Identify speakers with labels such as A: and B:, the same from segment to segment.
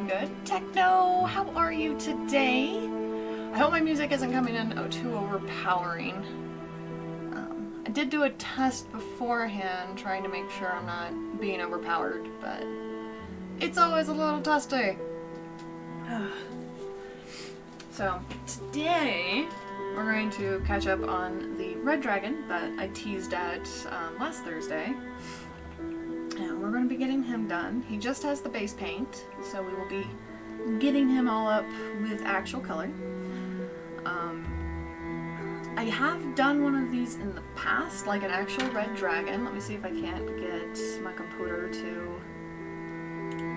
A: good. Techno, how are you today? I hope my music isn't coming in too overpowering. I did do a test beforehand trying to make sure I'm not being overpowered, but it's always a little testy. So today we're going to catch up on the red dragon that I teased at last Thursday. And we're going to be getting him done. He just has the base paint, so we will be getting him all up with actual color. I have done one of these in the past, like an actual red dragon. Let me see if I can't get my computer to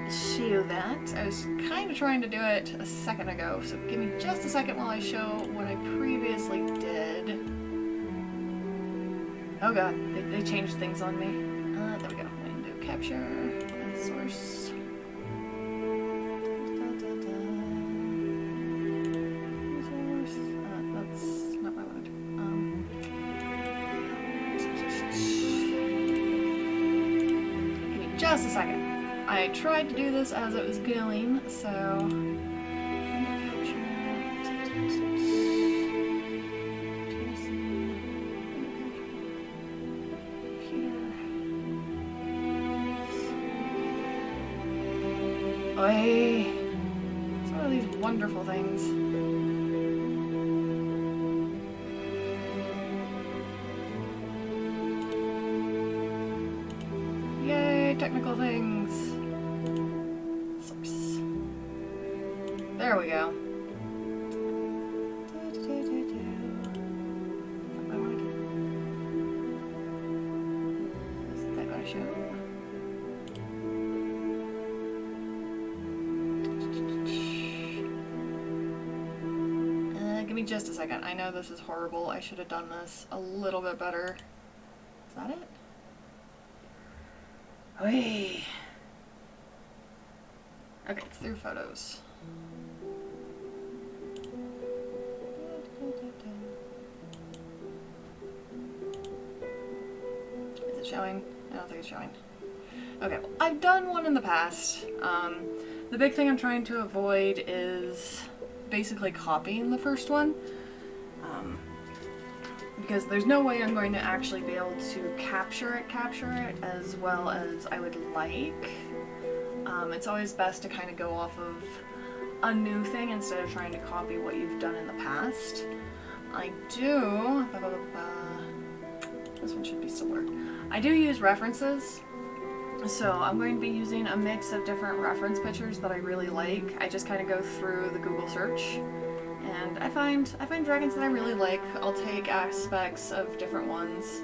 A: show that. I was kind of trying to do it a second ago, so give me just a second while I show what I previously did. Oh god, they changed things on me. There we go. Window capture and source. Just a second. I tried to do this as it was going, so... Oy! It's one of these wonderful things. Technical things. Source. There we go. Is that gonna show? Give me just a second. I know this is horrible. I should have done this a little bit better. Is that it? Oy. Okay, it's through photos. Is it showing? I don't think it's showing. Okay, well, I've done one in the past. The big thing I'm trying to avoid is basically copying the first one. Because there's no way I'm going to actually be able to capture it as well as I would like. It's always best to kind of go off of a new thing instead of trying to copy what you've done in the past. I do... This one should be still. I do use references, so I'm going to be using a mix of different reference pictures that I really like. I just kind of go through the Google search. And I find dragons that I really like. I'll take aspects of different ones.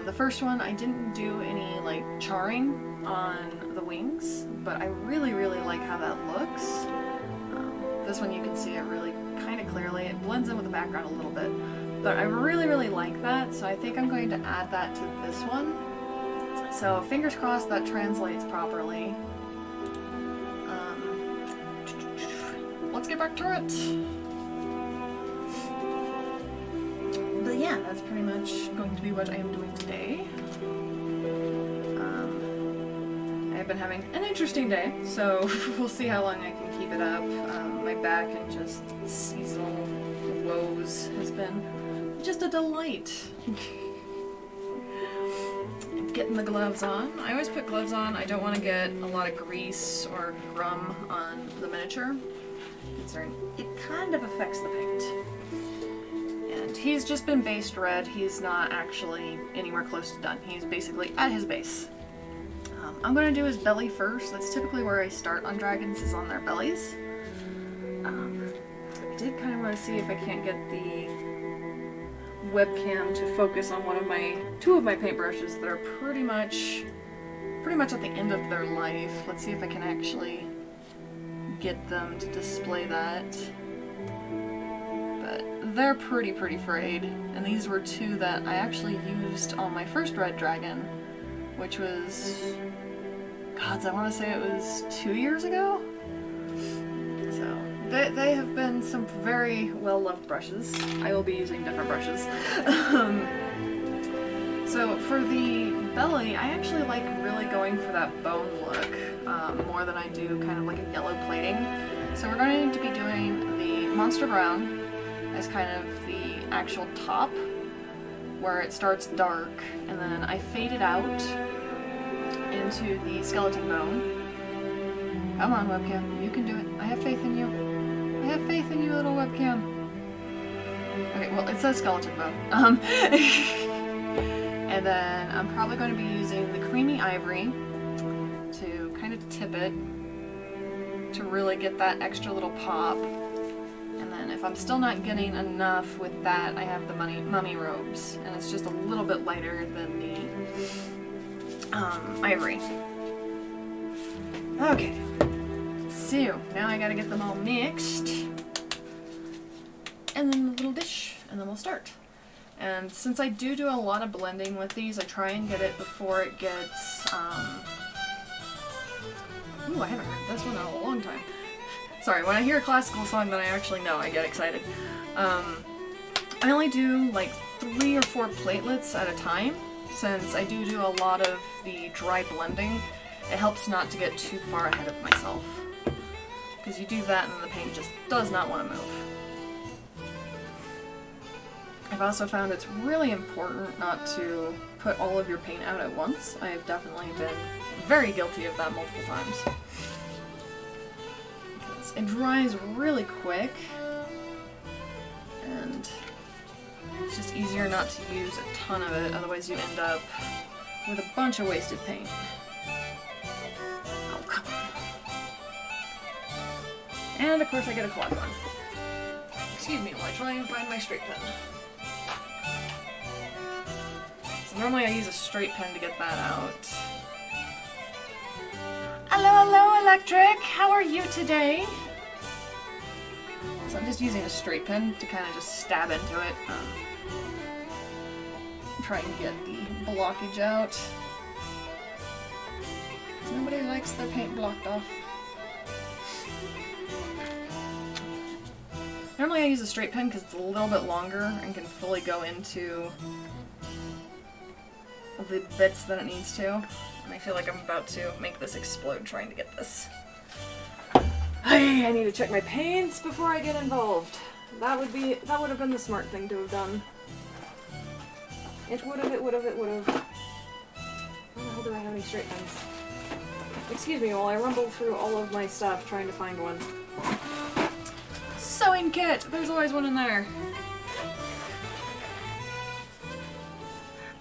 A: The first one, I didn't do any like charring on the wings, but I really like how that looks. This one you can see it really kind of clearly. It blends in with the background a little bit, but I really like that, so I think I'm going to add that to this one. So fingers crossed that translates properly. Let's get back to it. But yeah, that's pretty much going to be what I am doing today. I've been having an interesting day, so we'll see how long I can keep it up. My back and just seasonal woes has been just a delight. Getting the gloves on. I always put gloves on. I don't want to get a lot of grease or grum on the miniature, considering it kind of affects the paint. And he's just been based red. He's not actually anywhere close to done. He's basically at his base. I'm going to do his belly first. That's typically where I start on dragons, is on their bellies. I did kind of want to see if I can't get the webcam to focus on two of my paintbrushes that are pretty much at the end of their life. Let's see if I can actually get them to display that. But they're pretty frayed, and these were two that I actually used on my first red dragon, which was, gods, I want to say it was 2 years ago? So, they have been some very well-loved brushes. I will be using different brushes. So for the belly, I actually like really going for that bone look more than I do kind of like a yellow plating. So we're going to be doing the Monster Brown as kind of the actual top, where it starts dark, and then I fade it out into the skeleton bone. Come on, webcam, you can do it. I have faith in you. I have faith in you, little webcam. Okay, well, it says skeleton bone. And then I'm probably going to be using the creamy ivory to kind of tip it to really get that extra little pop. And then if I'm still not getting enough with that, I have the mummy robes, and it's just a little bit lighter than the ivory. Okay, so now I gotta get them all mixed, and then the little dish, and then we'll start. And since I do a lot of blending with these, I try and get it before it gets, ooh, I haven't heard this one in a long time. Sorry, when I hear a classical song that I actually know, I get excited. I only do like 3 or 4 platelets at a time, since I do a lot of the dry blending. It helps not to get too far ahead of myself, because you do that and the paint just does not want to move. I've also found it's really important not to put all of your paint out at once. I have definitely been very guilty of that multiple times. Because it dries really quick, and it's just easier not to use a ton of it, otherwise you end up with a bunch of wasted paint. Oh, come on. And of course I get a clog on. Excuse me while I try and find my straight pen. So normally I use a straight pen to get that out. Hello, hello, Electric! How are you today? So I'm just using a straight pen to kind of just stab into it. Try and get the blockage out. Nobody likes their paint blocked off. Normally I use a straight pen because it's a little bit longer and can fully go into the bits that it needs to. And I feel like I'm about to make this explode trying to get this. Hey, I need to check my paints before I get involved. That would have been the smart thing to have done. It would have. Where the hell do I have any straight pens? Excuse me while I rumble through all of my stuff trying to find one. Sewing kit! There's always one in there.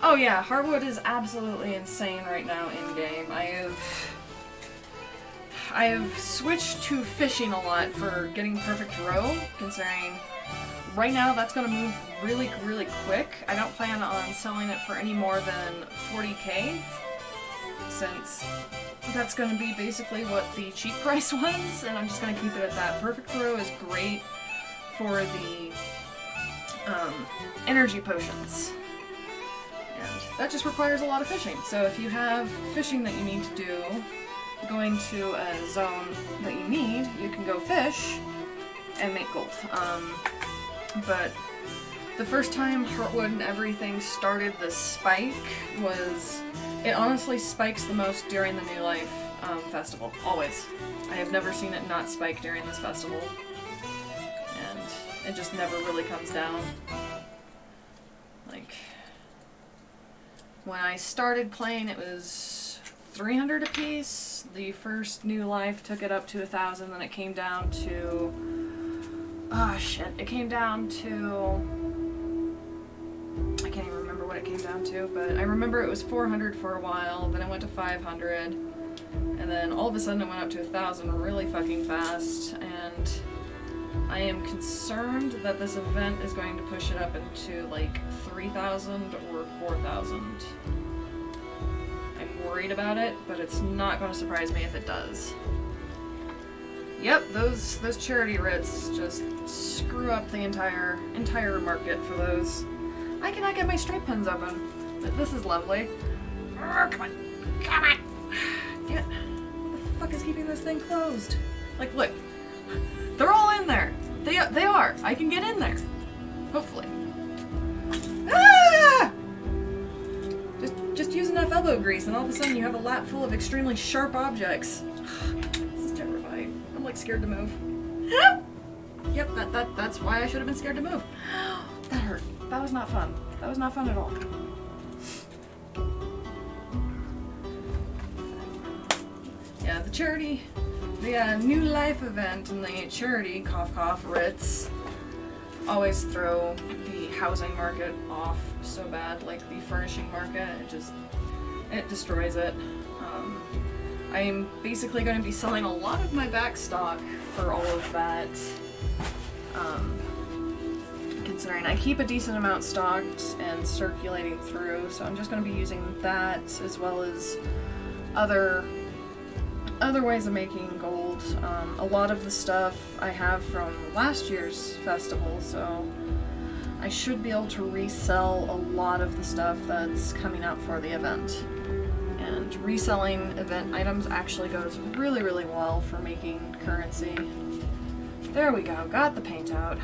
A: Oh yeah, hardwood is absolutely insane right now in-game. I have switched to fishing a lot for getting perfect row, considering right now that's going to move really, really quick. I don't plan on selling it for any more than 40k, since that's going to be basically what the cheap price was, and I'm just going to keep it at that. Perfect row is great for the energy potions. And that just requires a lot of fishing. So if you have fishing that you need to do, going to a zone that you need, you can go fish and make gold. But the first time Heartwood and everything started this spike was, it honestly spikes the most during the New Life festival, always. I have never seen it not spike during this festival, and it just never really comes down. Like, when I started playing it was 300 apiece. The first New Life took it up to 1,000, then it came down to... oh shit, it came down to... I can't even remember what it came down to, but I remember it was 400 for a while, then it went to 500, and then all of a sudden it went up to 1,000 really fucking fast, and I am concerned that this event is going to push it up into like 3,000 or 4,000. I'm worried about it, but it's not going to surprise me if it does. Yep, those charity writs just screw up the entire market for those. I cannot get my straight pens open. But this is lovely. Come on. Come on! Damn it. What the fuck is keeping this thing closed? Like, look. They're all in there. They are. I can get in there. Hopefully. Ah! elbow grease, and all of a sudden you have a lap full of extremely sharp objects. This is terrifying. I'm like scared to move. Yep, that's why I should have been scared to move. That hurt. That was not fun. That was not fun at all. Yeah, the charity, the New Life event and the charity, cough cough, Ritz, always throw the housing market off so bad, like the furnishing market, it destroys it. I'm basically going to be selling a lot of my back stock for all of that, considering I keep a decent amount stocked and circulating through, so I'm just going to be using that as well as other ways of making gold. A lot of the stuff I have from last year's festival, so I should be able to resell a lot of the stuff that's coming up for the event. And reselling event items actually goes really, really well for making currency. There we go, got the paint out.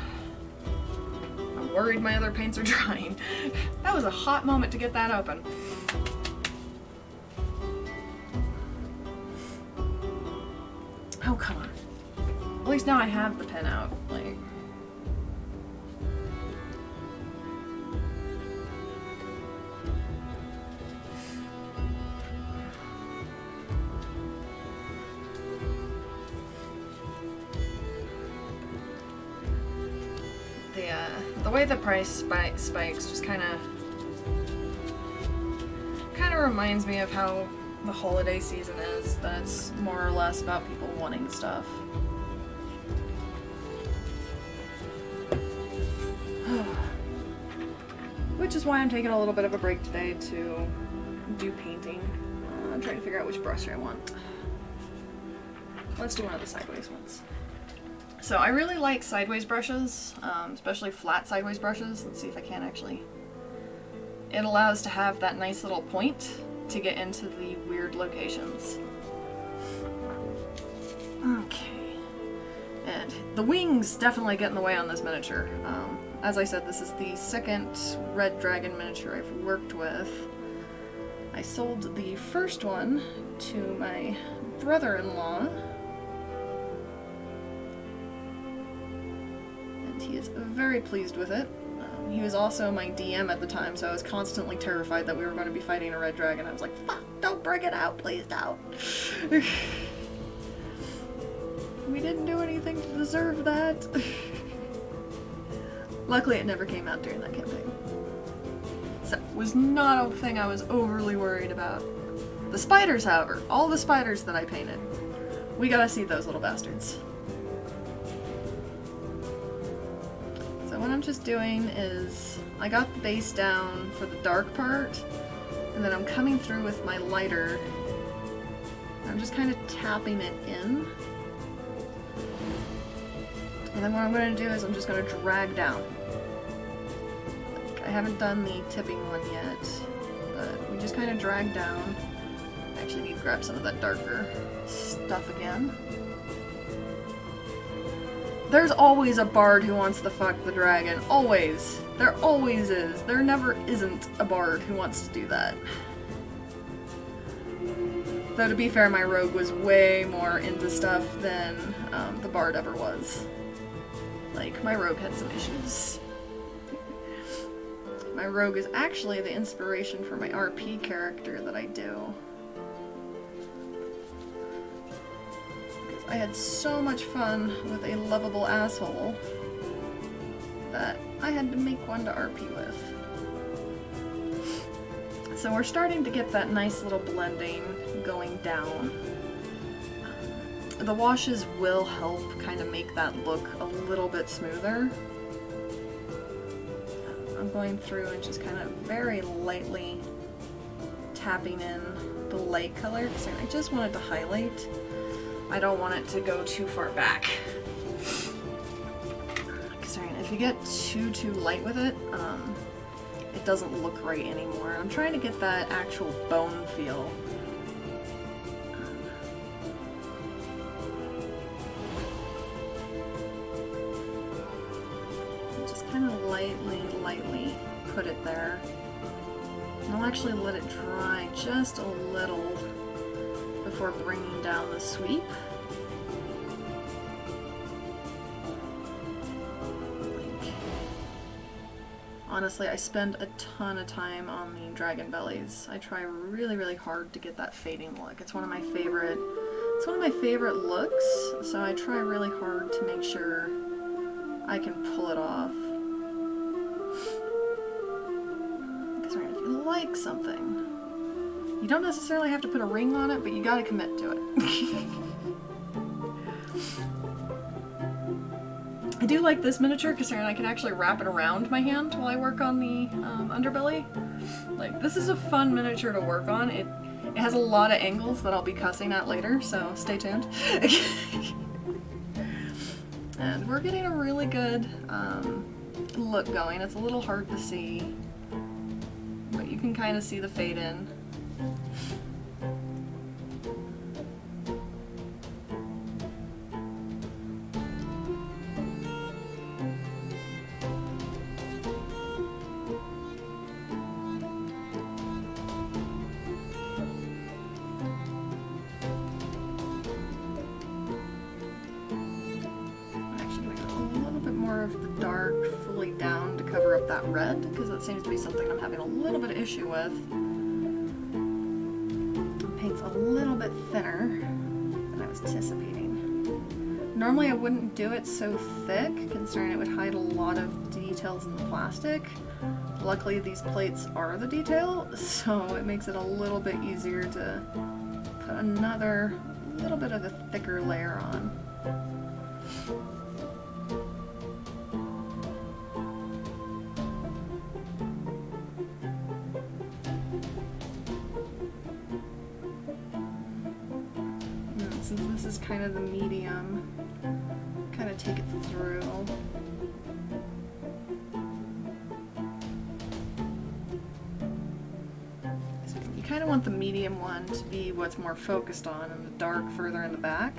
A: I'm worried my other paints are drying. That was a hot moment to get that open. Oh, come on. At least now I have the pen out. Like, the way the price spikes just kind of reminds me of how the holiday season is. That's more or less about people wanting stuff. Which is why I'm taking a little bit of a break today to do painting. I'm trying to figure out which brush I want. Let's do one of the sideways ones. So I really like sideways brushes, especially flat sideways brushes. Let's see if I can actually. It allows to have that nice little point to get into the weird locations. Okay. And the wings definitely get in the way on this miniature. As I said, this is the second red dragon miniature I've worked with. I sold the first one to my brother-in-law. And he is very pleased with it. He was also my DM at the time, so I was constantly terrified that we were going to be fighting a red dragon. I was like, fuck, don't bring it out, please don't. We didn't do anything to deserve that. Luckily, it never came out during that campaign. So, it was not a thing I was overly worried about. The spiders, however, all the spiders that I painted, we gotta see those little bastards. So what I'm just doing is, I got the base down for the dark part, and then I'm coming through with my lighter. I'm just kind of tapping it in. And then what I'm going to do is I'm just going to drag down. I haven't done the tipping one yet, but we just kind of drag down. I actually need to grab some of that darker stuff again. There's always a bard who wants to fuck the dragon. Always. There always is. There never isn't a bard who wants to do that. Though to be fair, my rogue was way more into stuff than the bard ever was. Like, my rogue had some issues. My rogue is actually the inspiration for my RP character that I do. I had so much fun with a lovable asshole that I had to make one to RP with. So we're starting to get that nice little blending going down. The washes will help kind of make that look a little bit smoother. I'm going through and just kind of very lightly tapping in the light color because I just wanted to highlight. I don't want it to go too far back. Sorry, if you get too light with it, it doesn't look right anymore. I'm trying to get that actual bone feel. Just kind of lightly put it there. I'll actually let it dry just a little before bringing down the sweep. Honestly, I spend a ton of time on the dragon bellies. I try really hard to get that fading look. It's one of my favorite looks, so I try really hard to make sure I can pull it off. Because if you like something, you don't necessarily have to put a ring on it, but you gotta commit to it. I do like this miniature because I can actually wrap it around my hand while I work on the underbelly. Like, this is a fun miniature to work on. It has a lot of angles that I'll be cussing at later, so stay tuned. And we're getting a really good look going. It's a little hard to see, but you can kind of see the fade in. Of the dark fully down to cover up that red, because that seems to be something I'm having a little bit of issue with. Paint's a little bit thinner than I was anticipating. Normally I wouldn't do it so thick, considering it would hide a lot of details in the plastic. Luckily these plates are the detail, so it makes it a little bit easier to put another little bit of a thicker layer on. Since this is kind of the medium, kind of take it through. So you kind of want the medium one to be what's more focused on and the dark further in the back.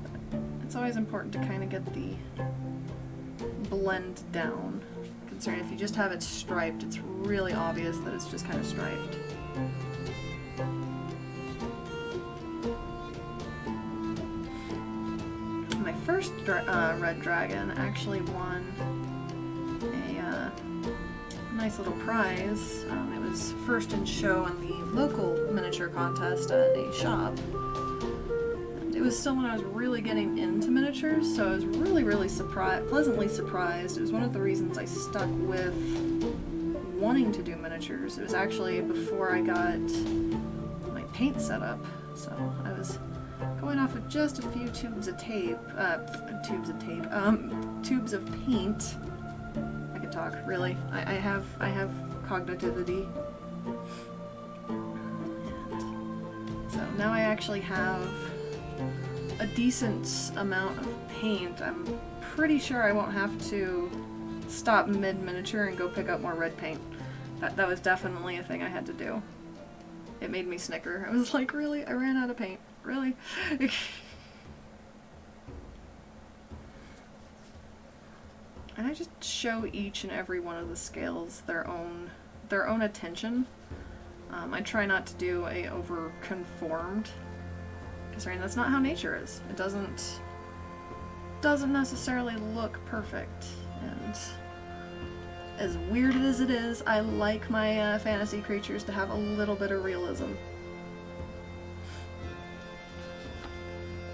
A: But it's always important to kind of get the blend down. Considering if you just have it striped, it's really obvious that it's just kind of striped. First red dragon actually won a nice little prize. It was first in show in the local miniature contest at a shop. And it was still when I was really getting into miniatures, so I was really pleasantly surprised. It was one of the reasons I stuck with wanting to do miniatures. It was actually before I got my paint set up, so I was going off of just a few tubes of paint. I could talk, really. I have cognitivity. And so now I actually have a decent amount of paint. I'm pretty sure I won't have to stop mid-miniature and go pick up more red paint. That was definitely a thing I had to do. It made me snicker. I was like, really? I ran out of paint. Really? And I just show each and every one of the scales their own attention. I try not to do a over-conformed, because that's not how nature is. It doesn't necessarily look perfect, and as weird as it is, I like my fantasy creatures to have a little bit of realism.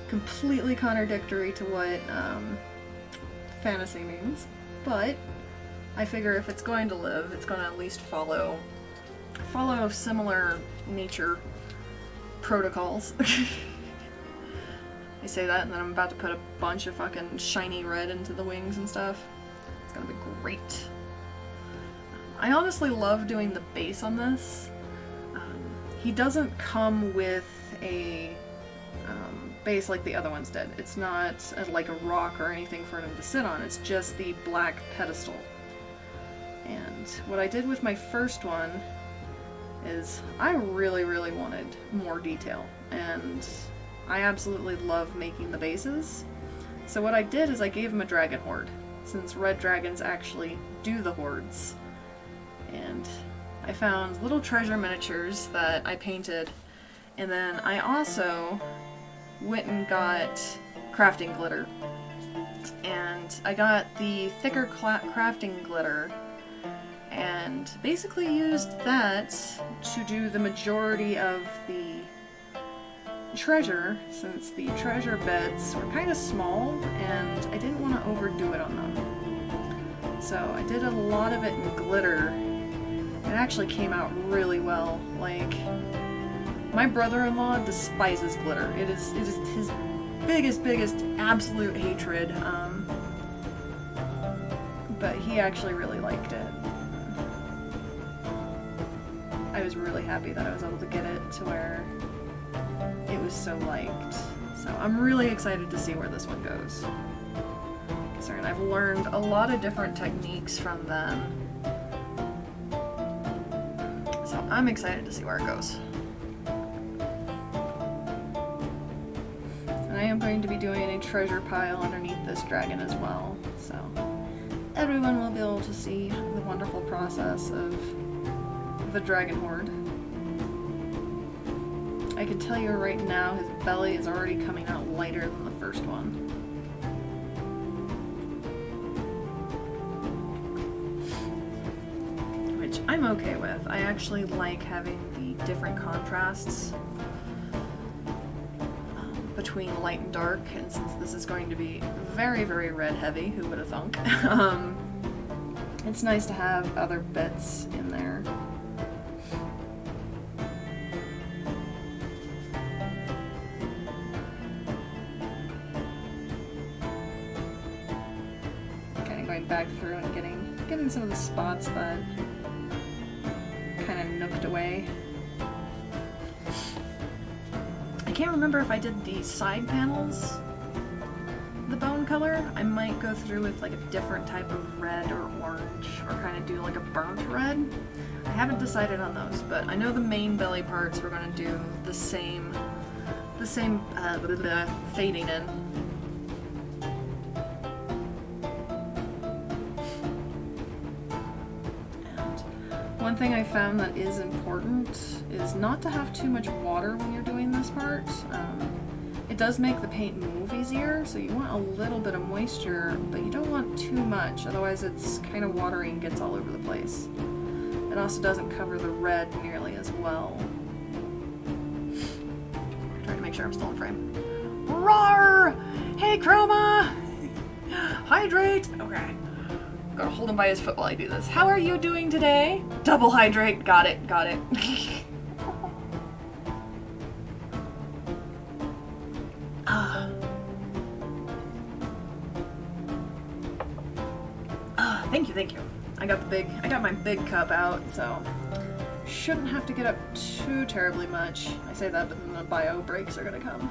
A: Completely contradictory to what fantasy means, but I figure if it's going to live, it's going to at least follow similar nature protocols. I say that, and then I'm about to put a bunch of fucking shiny red into the wings and stuff. It's gonna be great. I honestly love doing the base on this. He doesn't come with a base like the other ones did. It's not like a rock or anything for him to sit on. It's just the black pedestal. And what I did with my first one is I really wanted more detail, and I absolutely love making the bases. So what I did is I gave him a dragon horde, since red dragons actually do the hordes. And I found little treasure miniatures that I painted, and then I also went and got crafting glitter. And I got the thicker crafting glitter and basically used that to do the majority of the treasure, since the treasure beds were kind of small and I didn't want to overdo it on them. So I did a lot of it in glitter. It actually came out really well. Like, my brother-in-law despises glitter. It is his biggest absolute hatred, but he actually really liked it. I was really happy that I was able to get it to where it was so liked. So I'm really excited to see where this one goes. And I've learned a lot of different techniques from them. So I'm excited to see where it goes. And I am going to be doing a treasure pile underneath this dragon as well. So everyone will be able to see the wonderful process of the dragon horde. I can tell you right now his belly is already coming out lighter than the first one. Which I'm okay with. I actually like having the different contrasts between light and dark, and since this is going to be very red heavy, who would have thunk? It's nice to have other bits in there. Back through and getting some of the spots that kind of nooked away. I can't remember if I did the side panels the bone color. I might go through with like a different type of red or orange, or kind of do like a burnt red. I haven't decided on those, but I know the main belly parts we're going to do the same fading in. One thing I found that is important is not to have too much water when you're doing this part. It does make the paint move easier, so you want a little bit of moisture, but you don't want too much, otherwise it's kind of watery and gets all over the place. It also doesn't cover the red nearly as well. Trying to make sure I'm still in frame. Roar! Hey, Chroma! Hydrate! Okay. Gotta hold him by his foot while I do this. How are you doing today? Double hydrate. Got it. Thank you. I got my big cup out, so shouldn't have to get up too terribly much. I say that, but then the bio breaks are gonna come.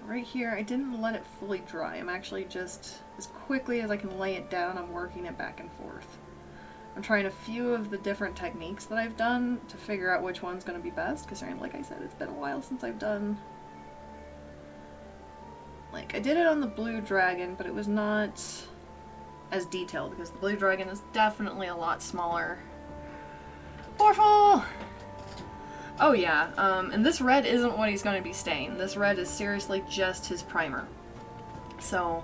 A: Right here, I didn't let it fully dry. I'm actually just, as quickly as I can lay it down, I'm working it back and forth. I'm trying a few of the different techniques that I've done to figure out which one's going to be best, because like I said, it's been a while since I've done... Like, I did it on the blue dragon, but it was not as detailed, because the blue dragon is definitely a lot smaller. Morphle! Oh yeah, and this red isn't what he's going to be staying. This red is seriously just his primer. So,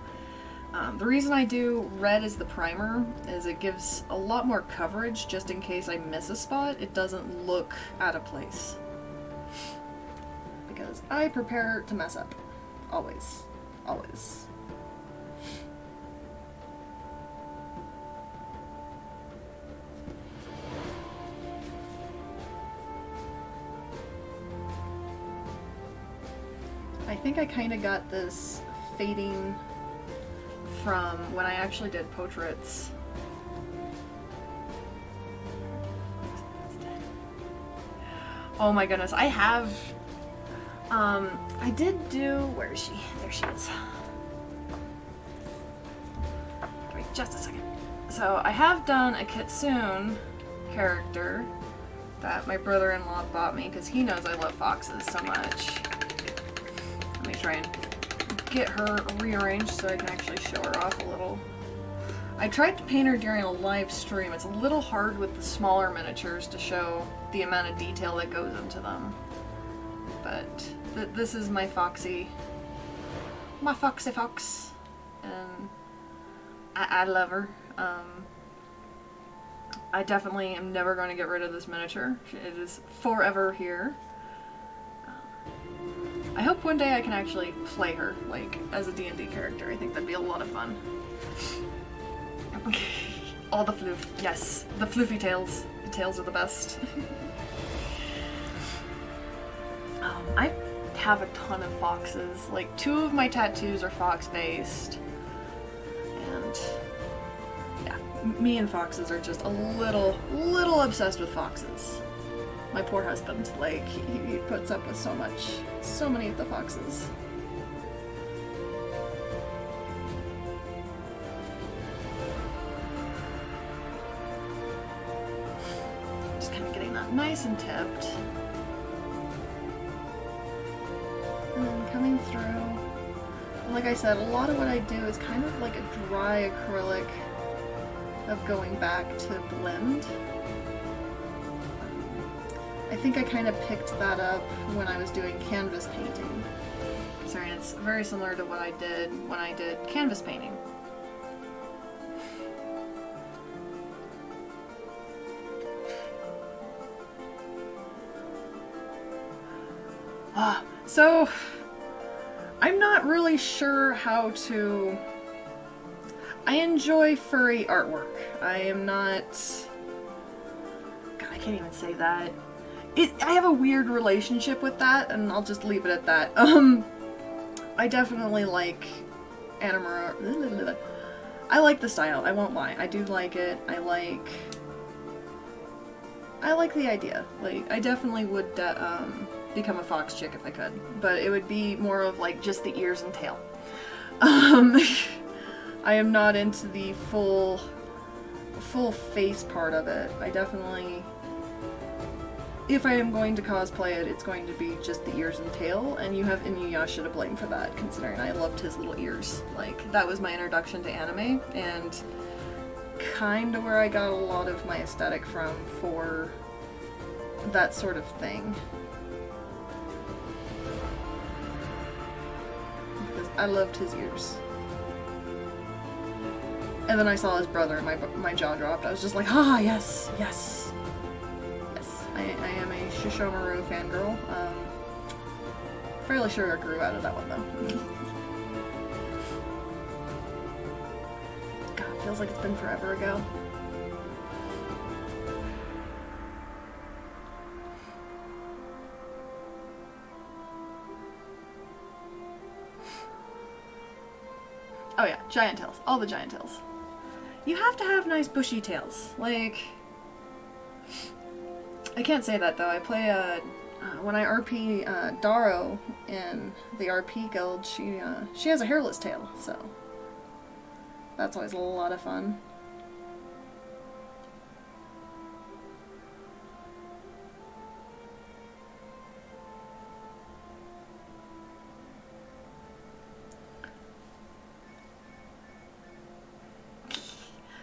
A: the reason I do red as the primer is it gives a lot more coverage just in case I miss a spot. It doesn't look out of place. Because I prepare to mess up. Always. Always. I think I kind of got this fading from when I actually did portraits. Oh my goodness, I have, I did do, where is she? There she is. Wait, just a second. So I have done a Kitsune character that my brother-in-law bought me because he knows I love foxes so much. Let me try and get her rearranged so I can actually show her off a little. I tried to paint her during a live stream. It's a little hard with the smaller miniatures to show the amount of detail that goes into them. But this is my foxy fox, and I love her. I definitely am never going to get rid of this miniature. It is forever here. I hope one day I can actually play her, like, as a D&D character. I think that'd be a lot of fun. All the floof. Yes, the floofy tails. The tails are the best. I have a ton of foxes. Like, 2 of my tattoos are fox-based. And yeah, me and foxes are just a little obsessed with foxes. My poor husband, like, he puts up with so many of the foxes. Just kind of getting that nice and tipped. And then coming through. And like I said, a lot of what I do is kind of like a dry acrylic of going back to blend. I think I kind of picked that up when I was doing canvas painting. Sorry, it's very similar to what I did when I did canvas painting. So I'm not really sure how to... I enjoy furry artwork. I am not... God, I can't even say that. I have a weird relationship with that, and I'll just leave it at that. I definitely like anime. I like the style, I won't lie. I do like it. I like the idea. Like, I definitely would become a fox chick if I could, but it would be more of like just the ears and tail. I am not into the full face part of it. I definitely, if I am going to cosplay it, it's going to be just the ears and tail, and you have Inuyasha to blame for that, considering I loved his little ears. Like, that was my introduction to anime, and kinda where I got a lot of my aesthetic from for that sort of thing. Because I loved his ears. And then I saw his brother and my jaw dropped. I was just like, ah, yes, yes. Yes, I am a Shishomaru fangirl. Fairly sure I grew out of that one though. God, feels like it's been forever ago. Oh yeah, giant tails. All the giant tails. You have to have nice bushy tails. Like, I can't say that though. I play when I RP Daro in the RP guild, she has a hairless tail, so that's always a lot of fun.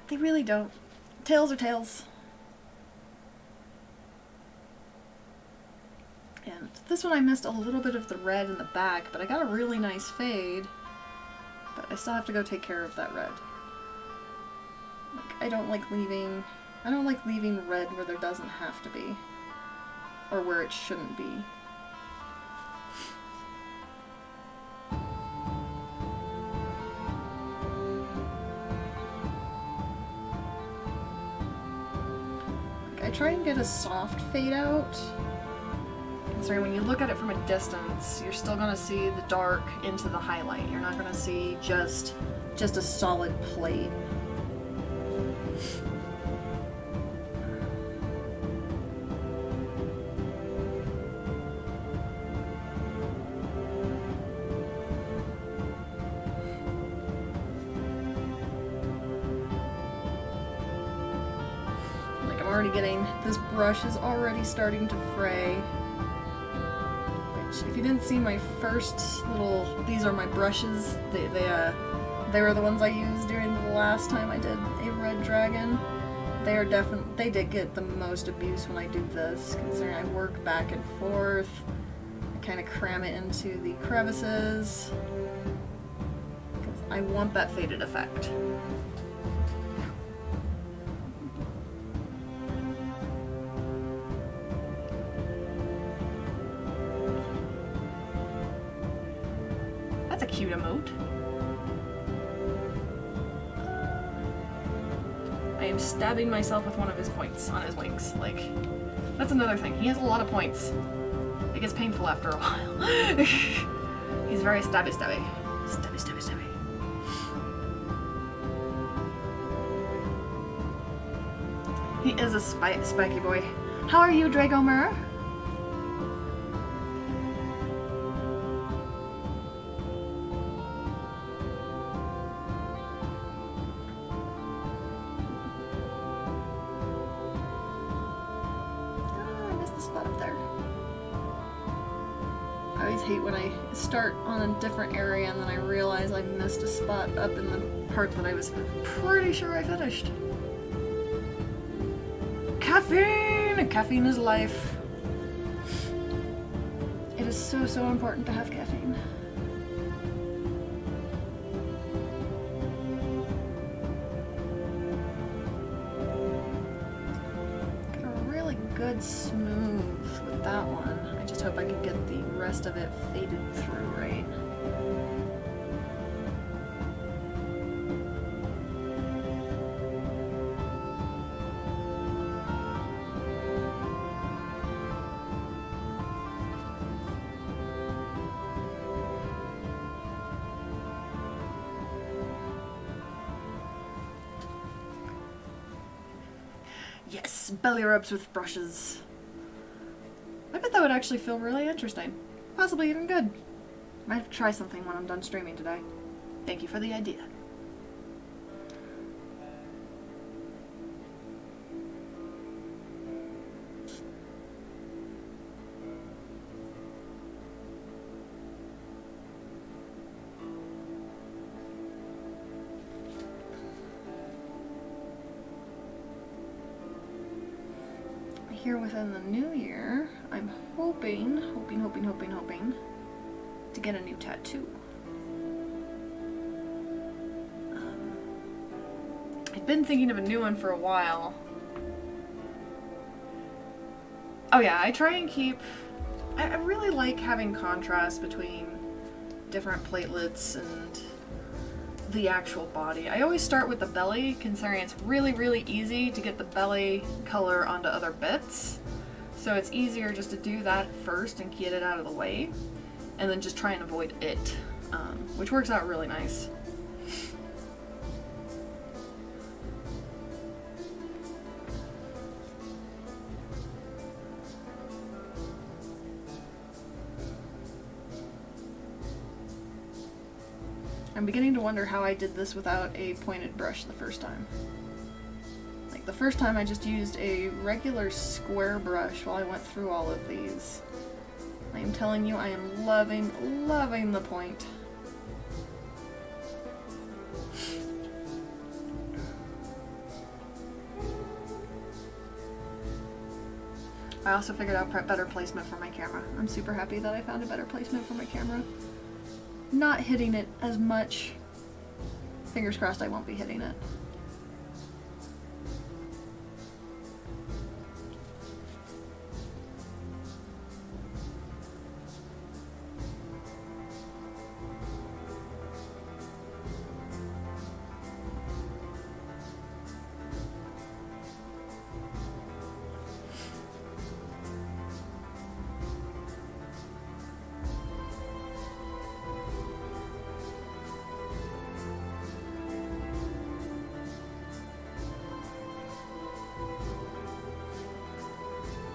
A: They really don't. Tails are tails. And this one I missed a little bit of the red in the back, but I got a really nice fade. But I still have to go take care of that red. Like, I don't like leaving red where there doesn't have to be. Or where it shouldn't be. I try and get a soft fade out. Considering when you look at it from a distance, you're still going to see the dark into the highlight. You're not going to see just a solid plate. already getting, this brush is already starting to fray. Which, if you didn't see my first little, these are my brushes. They were the ones I used during the last time I did a red dragon. They did get the most abuse when I do this, considering I work back and forth. I kind of cram it into the crevices. Because I want that faded effect. That's a cute emote. I am stabbing myself with one of his points on his wings. Like, that's another thing. He has a lot of points. It gets painful after a while. He's very stabby. Stabby. He is a spiky boy. How are you, Dragomer? Hate when I start on a different area and then I realize I missed a spot up in the part that I was pretty sure I finished. Caffeine! Caffeine is life. It is so important to have caffeine. Got a really good smooth with that one. I just hope I can get the rest of it faded through right. Yes, belly rubs with brushes. I bet that would actually feel really interesting. Possibly even good. Might have to try something when I'm done streaming today. Thank you for the idea. Here within the new year, I'm hoping to get a new tattoo. I've been thinking of a new one for a while. Oh yeah, I try and keep... I really like having contrast between different platelets and the actual body. I always start with the belly, considering it's really easy to get the belly color onto other bits. So it's easier just to do that first and get it out of the way, and then just try and avoid it, which works out really nice. I'm beginning to wonder how I did this without a pointed brush the first time. Like, the first time I just used a regular square brush while I went through all of these. I am telling you, I am loving the point. I also figured out better placement for my camera. I'm super happy that I found a better placement for my camera. Not hitting it as much. Fingers crossed I won't be hitting it.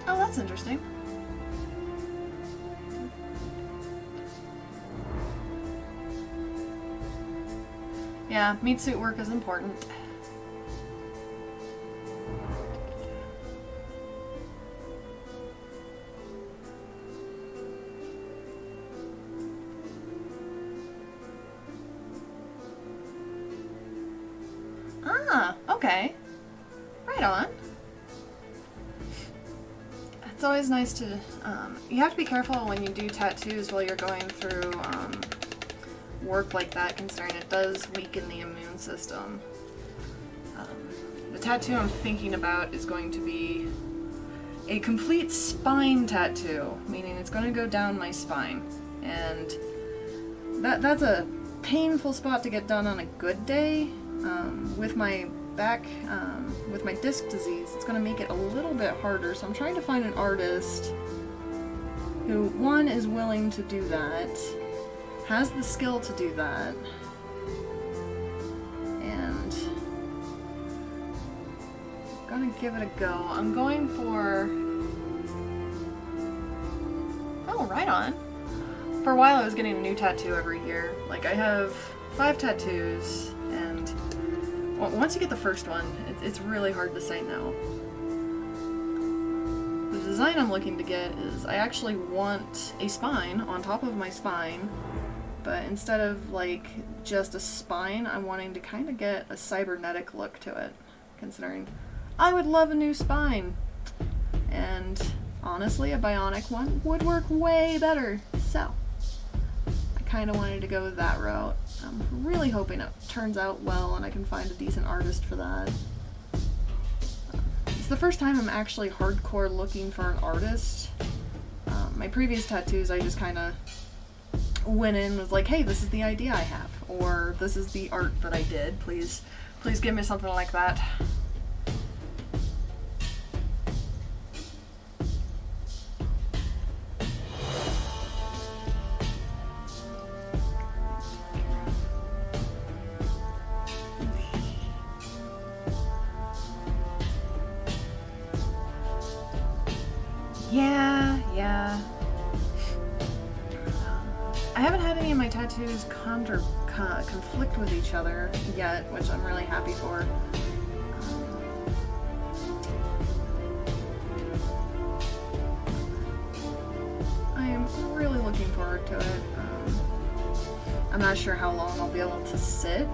A: Oh, that's interesting. Yeah, meat suit work is important. Okay. Right on. It's always nice to, you have to be careful when you do tattoos while you're going through work like that, considering it does weaken the immune system. The tattoo I'm thinking about is going to be a complete spine tattoo, meaning it's going to go down my spine. And that's a painful spot to get done on a good day. With my back, with my disc disease, it's going to make it a little bit harder, so I'm trying to find an artist who, one, is willing to do that, has the skill to do that, and I'm gonna give it a go. I'm going for... Oh, right on. For a while I was getting a new tattoo every year. Like, I have 5 tattoos, and once you get the first one, it's really hard to say no. The design I'm looking to get is, I actually want a spine on top of my spine, but instead of like just a spine, I'm wanting to kind of get a cybernetic look to it, considering I would love a new spine. And honestly, a bionic one would work way better. So I kind of wanted to go with that route. I'm really hoping it turns out well and I can find a decent artist for that. It's the first time I'm actually hardcore looking for an artist. My previous tattoos, I just kind of went in and was like, hey, this is the idea I have, or this is the art that I did. Please give me something like that. Yeah. I haven't had any of my tattoos conflict with each other yet, which I'm really happy for. I am really looking forward to it. I'm not sure how long I'll be able to sit.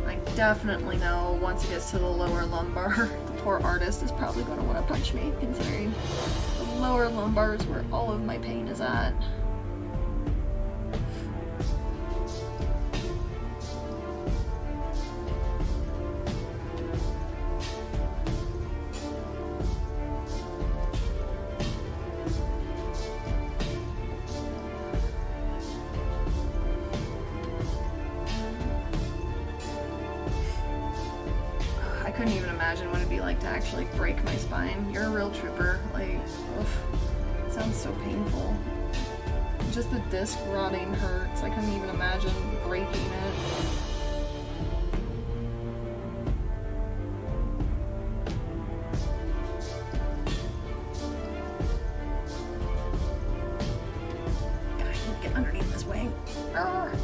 A: I definitely know once it gets to the lower lumbar, the poor artist is probably going to want to punch me, considering the lower lumbar is where all of my pain is at. I couldn't even imagine what it'd be like to actually break my spine. You're a real trooper. Like, oof, it sounds so painful. Just the disc rotting hurts. I couldn't even imagine breaking it. God, I need to get underneath this wing. Arrgh.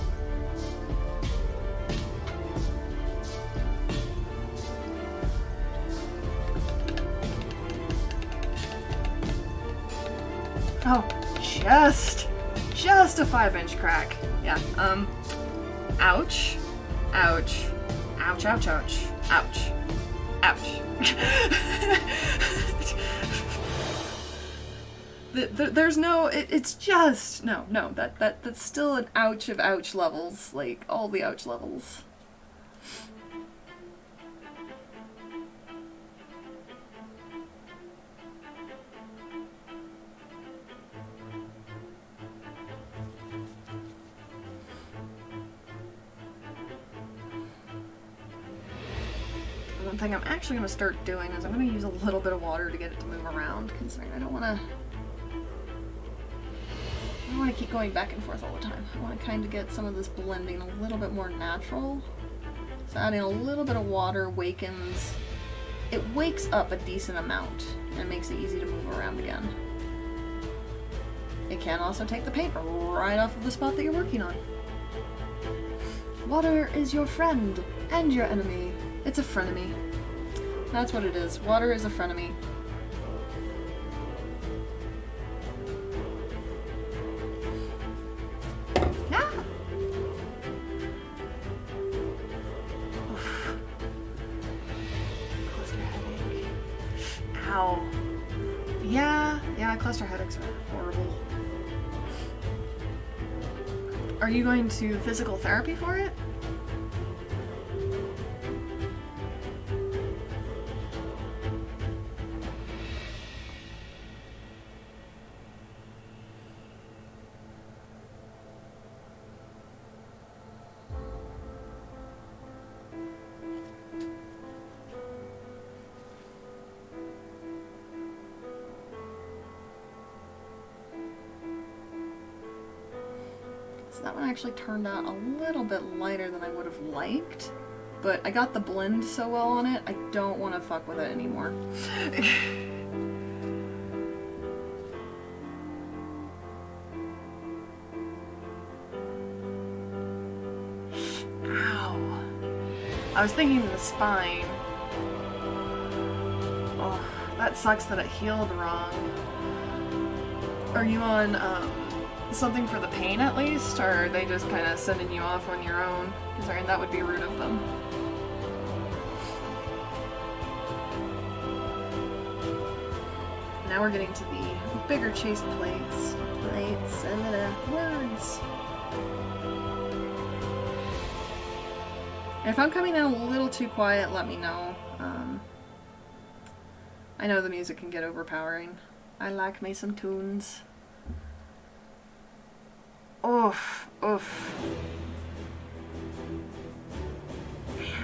A: Oh, just a 5-inch crack. Yeah, ouch, ouch, ouch, ouch, ouch, ouch, ouch. There's no, it's just, no, that's still an ouch of ouch levels, like, all the ouch levels. One thing I'm actually going to start doing is I'm going to use a little bit of water to get it to move around, considering I don't want to keep going back and forth all the time. I want to kind of get some of this blending a little bit more natural. So adding a little bit of water wakens, it wakes up a decent amount and makes it easy to move around again. It can also take the paint right off of the spot that you're working on. Water is your friend and your enemy. It's a frenemy. That's what it is. Water is a frenemy. Ah! Oof. Ow. Yeah, cluster headaches are horrible. Are you going to physical therapy for it? So that one actually turned out a little bit lighter than I would have liked, but I got the blend so well on it, I don't want to fuck with it anymore. Ow. I was thinking the spine. Oh, that sucks that it healed wrong. Are you on, something for the pain at least, or are they just kind of sending you off on your own? Because that would be rude of them. Now we're getting to the bigger chase plates. Plates and words. And if I'm coming in a little too quiet, let me know. I know the music can get overpowering. I like me some tunes. Oof, oof.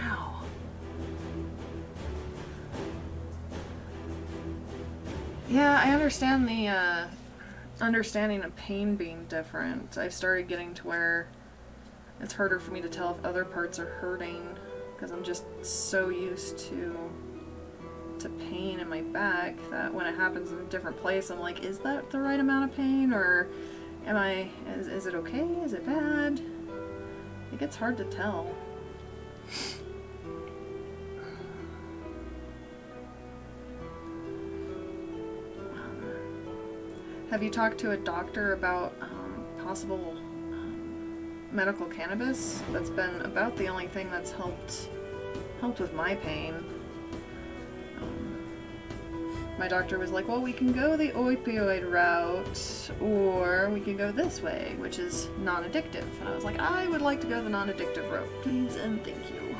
A: Ow. Yeah, I understand the understanding of pain being different. I've started getting to where it's harder for me to tell if other parts are hurting because I'm just so used to pain in my back that when it happens in a different place, I'm like, is that the right amount of pain, or is it okay? Is it bad? It gets hard to tell. Have you talked to a doctor about possible medical cannabis? That's been about the only thing that's helped with my pain. My doctor was like, well, we can go the opioid route, or we can go this way, which is non-addictive. And I was like, I would like to go the non-addictive route, please and thank you.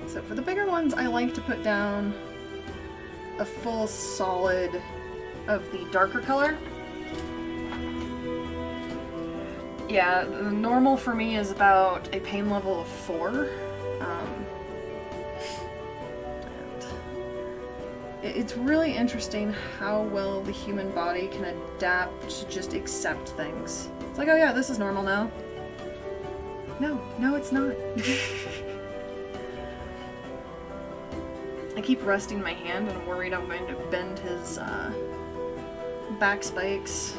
A: So for the bigger ones, I like to put down a full solid of the darker color. Yeah, the normal for me is about a pain level of 4. It's really interesting how well the human body can adapt to just accept things. It's like, oh yeah, this is normal now. No, it's not. I keep resting my hand and I'm worried I'm going to bend his back spikes.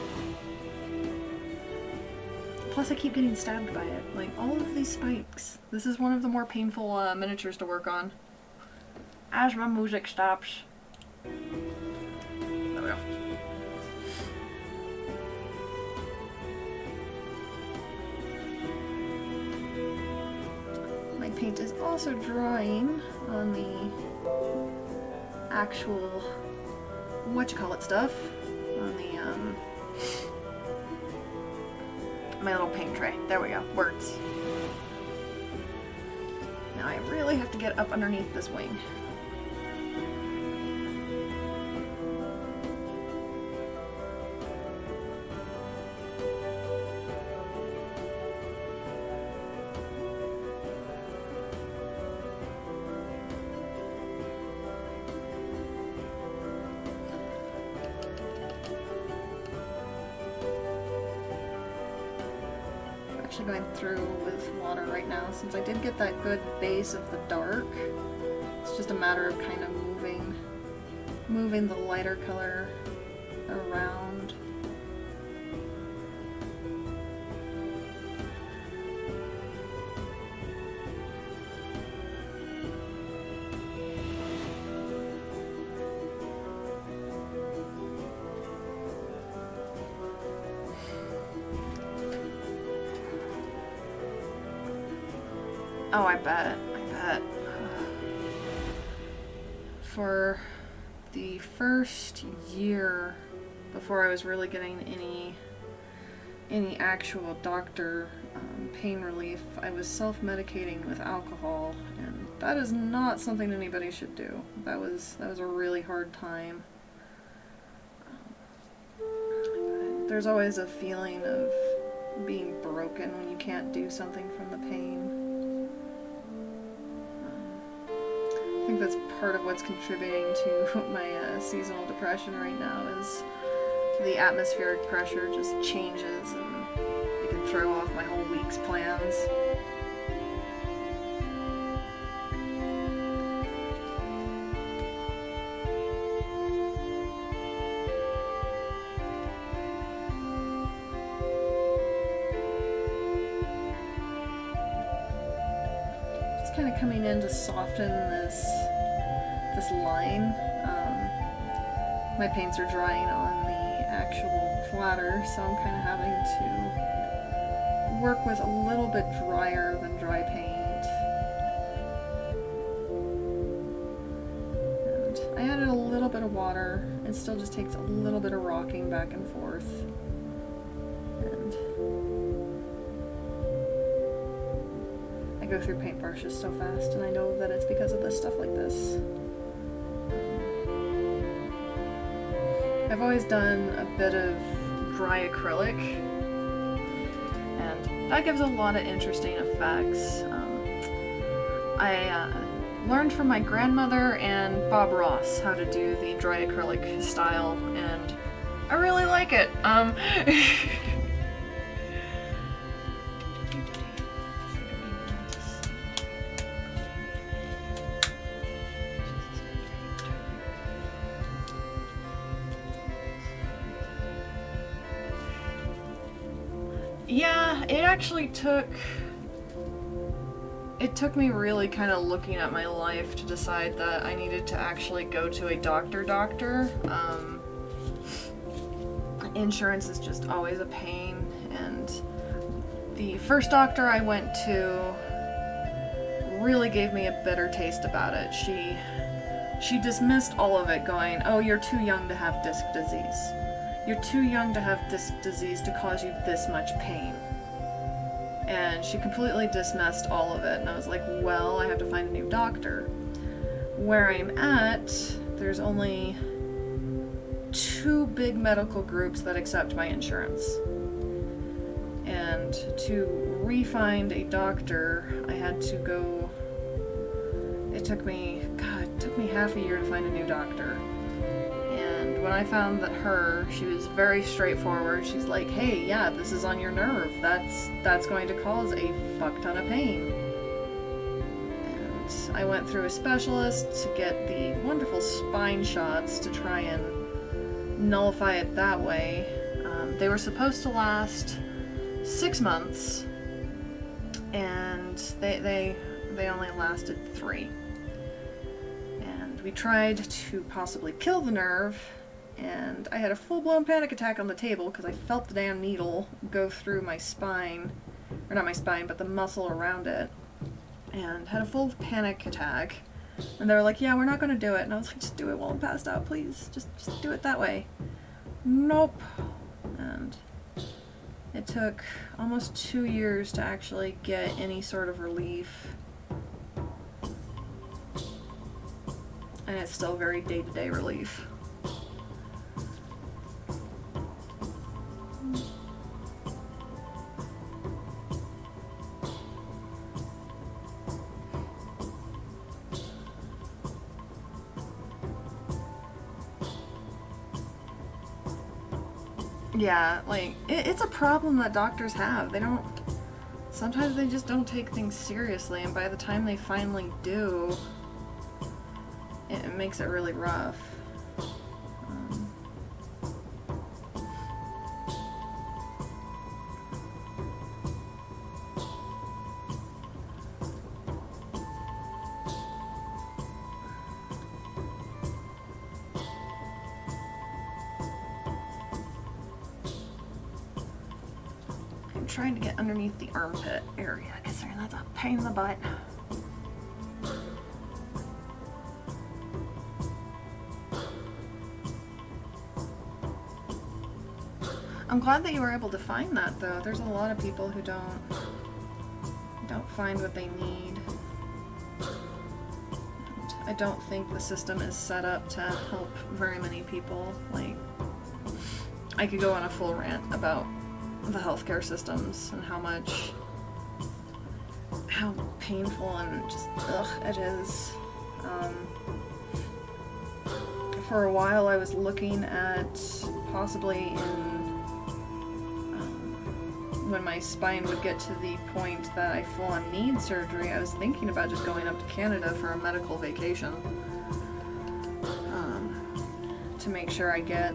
A: Plus I keep getting stabbed by it. Like, all of these spikes. This is one of the more painful miniatures to work on. As my music stops. There we go. My paint is also drying on the actual whatchamacallit stuff. On the my little paint tray. There we go. Words. Now I really have to get up underneath this wing. Going through with water right now since I did get that good base of the dark. It's just a matter of kind of moving the lighter color around. Oh, I bet. For the first year before I was really getting any actual doctor pain relief, I was self-medicating with alcohol, and that is not something anybody should do. That was a really hard time. But there's always a feeling of being broken when you can't do something from the pain. I think that's part of what's contributing to my seasonal depression right now is the atmospheric pressure just changes and it can throw off my whole week's plans. Just kind of coming in to soften this line. My paints are drying on the actual platter, so I'm kind of having to work with a little bit drier than dry paint. And I added a little bit of water. It still just takes a little bit of rocking back and forth. And I go through paint brushes so fast, and I know that it's because of this stuff like this. I've always done a bit of dry acrylic, and that gives a lot of interesting effects. I learned from my grandmother and Bob Ross how to do the dry acrylic style, and I really like it. Yeah, it actually took me really kind of looking at my life to decide that I needed to actually go to a doctor. Insurance is just always a pain, and the first doctor I went to really gave me a bitter taste about it. She dismissed all of it, going, "Oh, you're too young to have disc disease. You're too young to have disc disease to cause you this much pain." And she completely dismissed all of it, and I was like, well, I have to find a new doctor. Where I'm at, there's only 2 big medical groups that accept my insurance. And to re-find a doctor, I had to go, it took me half a year to find a new doctor. And when I found that she was very straightforward. She's like, hey, yeah, this is on your nerve. That's going to cause a fuck ton of pain. And I went through a specialist to get the wonderful spine shots to try and nullify it that way. They were supposed to last 6 months, and they only lasted 3. And we tried to possibly kill the nerve, and I had a full-blown panic attack on the table because I felt the damn needle go through my spine, or not my spine, but the muscle around it, and had a full panic attack. And they were like, yeah, we're not going to do it. And I was like, just do it while I'm passed out, please. Just do it that way. Nope. And it took almost 2 years to actually get any sort of relief. And it's still very day-to-day relief. Yeah, like, it's a problem that doctors have. Sometimes they just don't take things seriously, and by the time they finally do, it makes it really rough. I'm trying to get underneath the armpit area, because that's a pain in the butt. I'm glad that you were able to find that, though. There's a lot of people who don't find what they need. And I don't think the system is set up to help very many people. Like, I could go on a full rant about the healthcare systems and how painful and just it is. For a while I was looking at possibly when my spine would get to the point that I full-on need surgery, I was thinking about just going up to Canada for a medical vacation to make sure I get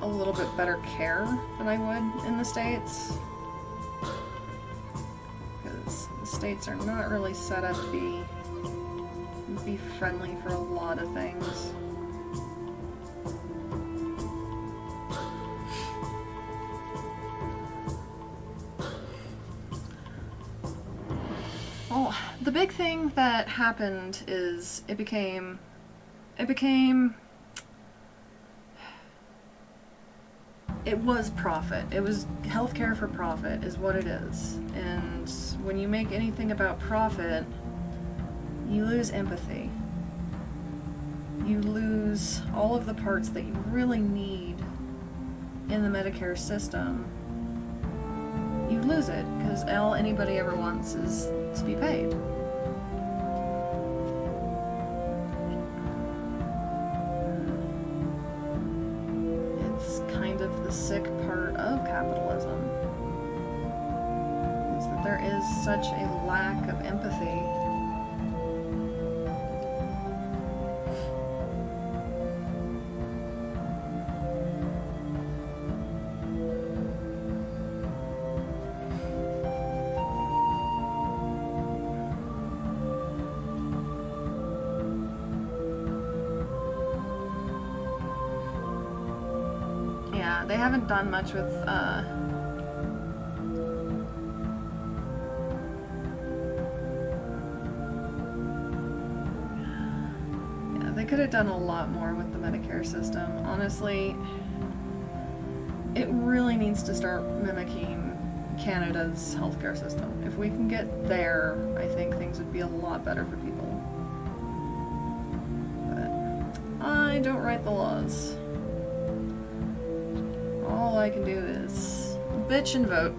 A: a little bit better care than I would in the States. Because the States are not really set up to be friendly for a lot of things. Well, the big thing that happened is it became it was profit. It was healthcare for profit is what it is. And when you make anything about profit, you lose empathy. You lose all of the parts that you really need in the Medicare system. You lose it because all anybody ever wants is to be paid. The sick part of capitalism is that there is such a lack of empathy. They haven't done much with, yeah, they could have done a lot more with the Medicare system. Honestly, it really needs to start mimicking Canada's healthcare system. If we can get there, I think things would be a lot better for people. But I don't write the laws. All I can do is bitch and vote.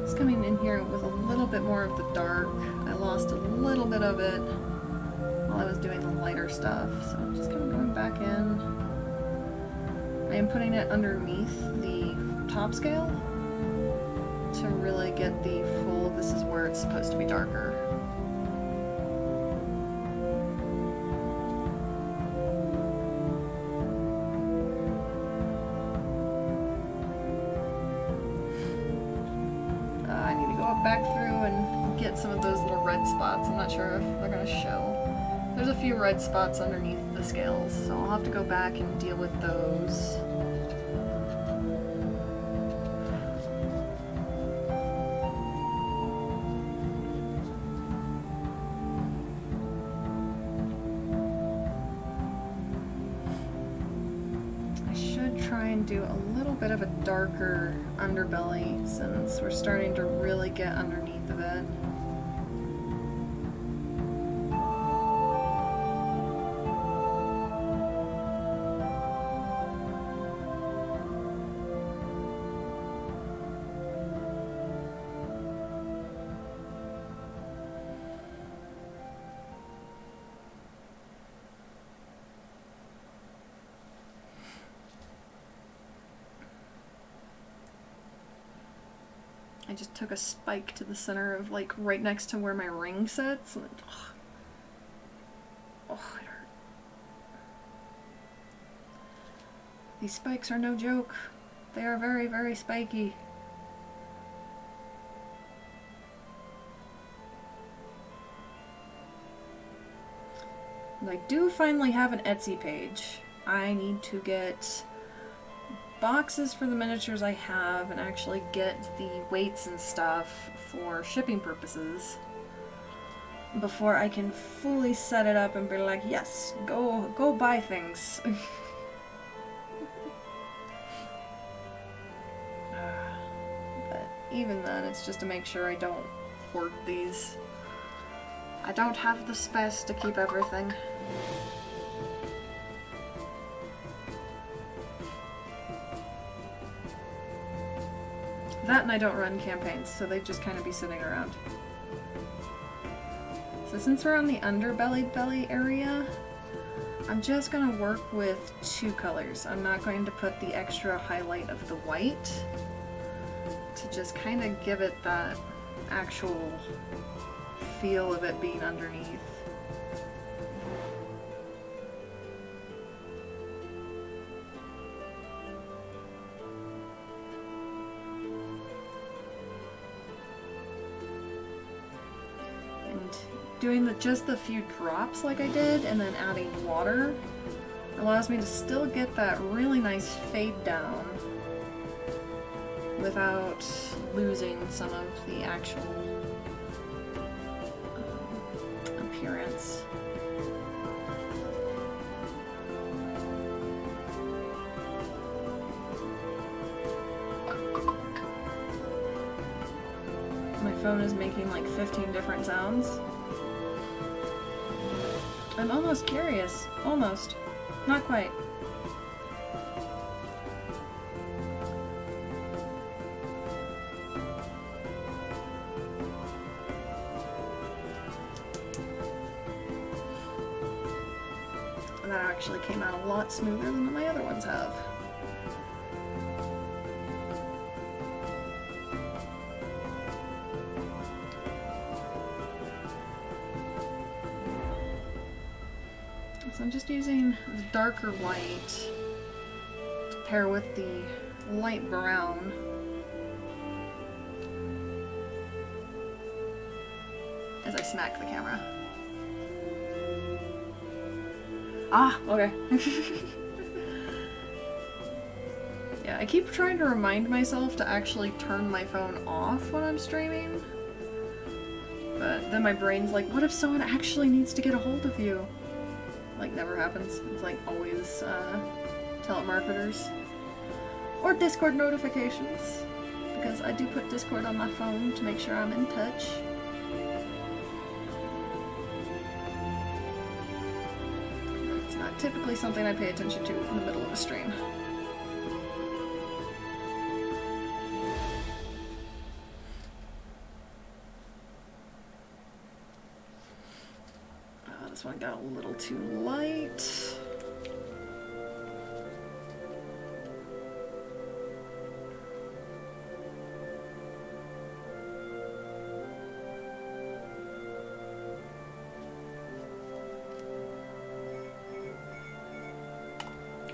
A: It's coming in here with a little bit more of the dark. I lost a little bit of it while I was doing the lighter stuff, so I'm just kind of going back in. I am putting it underneath the top scale to really get the full, this is where it's supposed to be darker. I need to go back through and get some of those little red spots. I'm not sure if they're going to show. There's a few red spots underneath the scales, so I'll have to go back and deal with those. Do a little bit of a darker underbelly since we're starting to really get underneath of it. I just took a spike to the center of, like, right next to where my ring sits. And it, it hurt. These spikes are no joke. They are very, very spiky. And I do finally have an Etsy page. I need to get boxes for the miniatures I have and actually get the weights and stuff for shipping purposes before I can fully set it up and be like, yes, go buy things. But even then, it's just to make sure I don't hoard these. I don't have the space to keep everything. That and I don't run campaigns, so they just kind of be sitting around. So since we're on the underbelly belly area, I'm just going to work with 2 colors. I'm not going to put the extra highlight of the white to just kind of give it that actual feel of it being underneath. Doing just the few drops like I did and then adding water allows me to still get that really nice fade down without losing some of the actual appearance. My phone is making like 15 different sounds. I'm almost curious. Almost. Not quite. And that actually came out a lot smoother than my other ones have. So I'm just using the darker white to pair with the light brown. As I smack the camera. Ah, okay. Yeah, I keep trying to remind myself to actually turn my phone off when I'm streaming. But then my brain's like, what if someone actually needs to get a hold of you? Like, never happens. It's like always telemarketers. Or Discord notifications. Because I do put Discord on my phone to make sure I'm in touch. It's not typically something I pay attention to in the middle of a stream. This one got a little too light.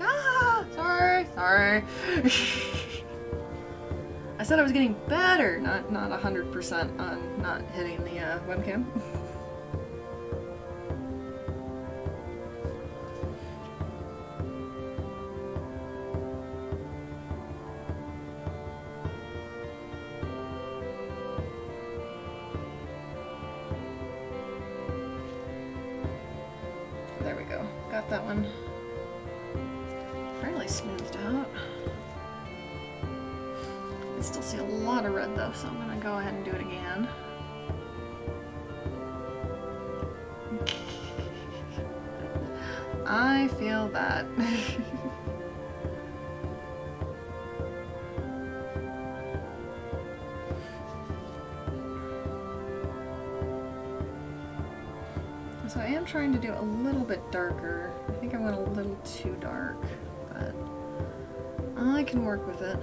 A: Ah, sorry. I said I was getting better, not 100% on not hitting the webcam. There we go. Got that one fairly smoothed out. I still see a lot of red though, so I'm gonna go ahead and do it again. I feel that. So I am trying to do a little bit darker. I think I went a little too dark, but I can work with it.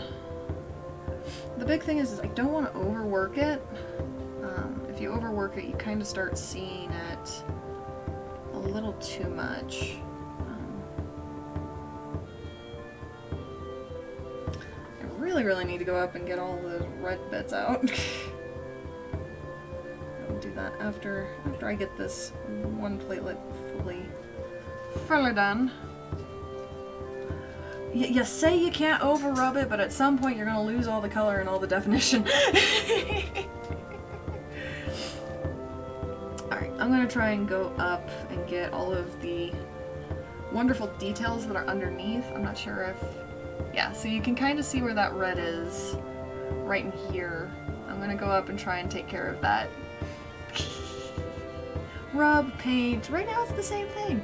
A: The big thing is I don't want to overwork it. If you overwork it, you kind of start seeing it a little too much. I really need to go up and get all the red bits out. I'll do that after I get this one platelet fully fairly done. You say you can't over rub it, but at some point you're gonna lose all the color and all the definition. Alright, I'm gonna try and go up and get all of the wonderful details that are underneath. I'm not sure if... Yeah, so you can kind of see where that red is right in here. I'm gonna go up and try and take care of that. Rub, paint. Right now it's the same thing.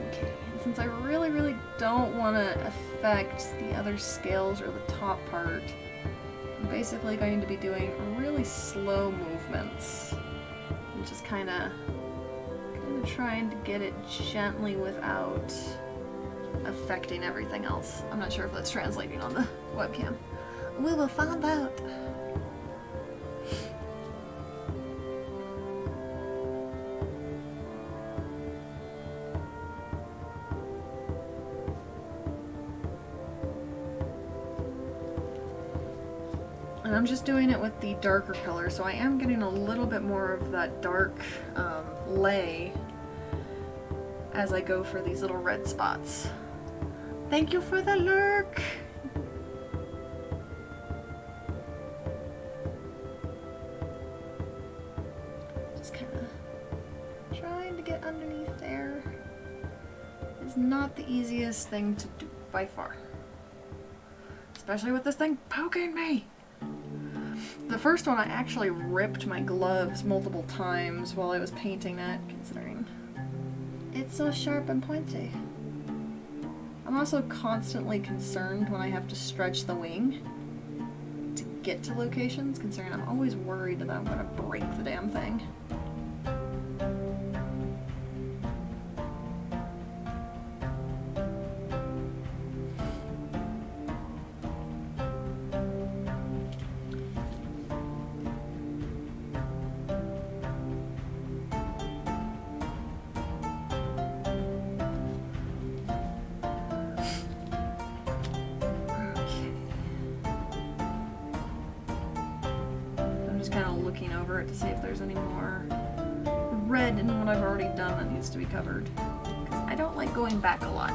A: Okay, and since I really don't want to affect the other scales or the top part, I'm basically going to be doing really slow movements. And just kind of trying to get it gently without affecting everything else. I'm not sure if that's translating on the webcam. We will find out. And I'm just doing it with the darker color, so I am getting a little bit more of that dark lay as I go for these little red spots. Thank you for the lurk! Just kind of trying to get underneath there. It's not the easiest thing to do by far. Especially with this thing poking me! The first one I actually ripped my gloves multiple times while I was painting it, considering it's so sharp and pointy. I'm also constantly concerned when I have to stretch the wing to get to locations, considering I'm always worried that I'm gonna break the damn thing. To see if there's any more red in what I've already done that needs to be covered. Because I don't like going back a lot.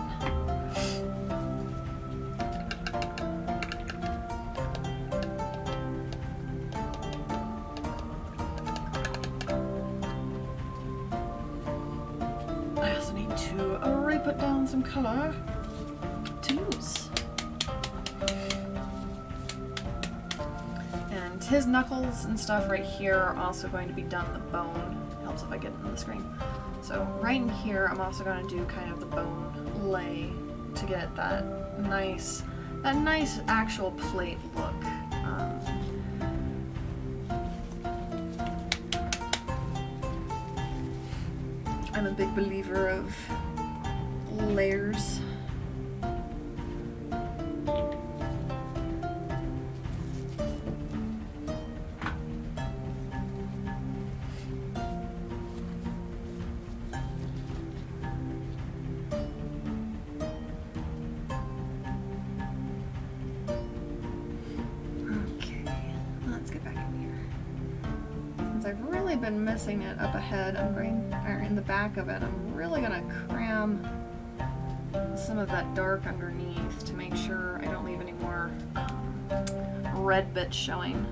A: I also need to already put down some color to use. His knuckles and stuff right here are also going to be done the bone. Helps if I get it on the screen. So right in here, I'm also going to do kind of the bone lay to get that nice actual plate look. I'm a big believer of layers. Been missing it up ahead. Or in the back of it. I'm really gonna cram some of that dark underneath to make sure I don't leave any more red bits showing.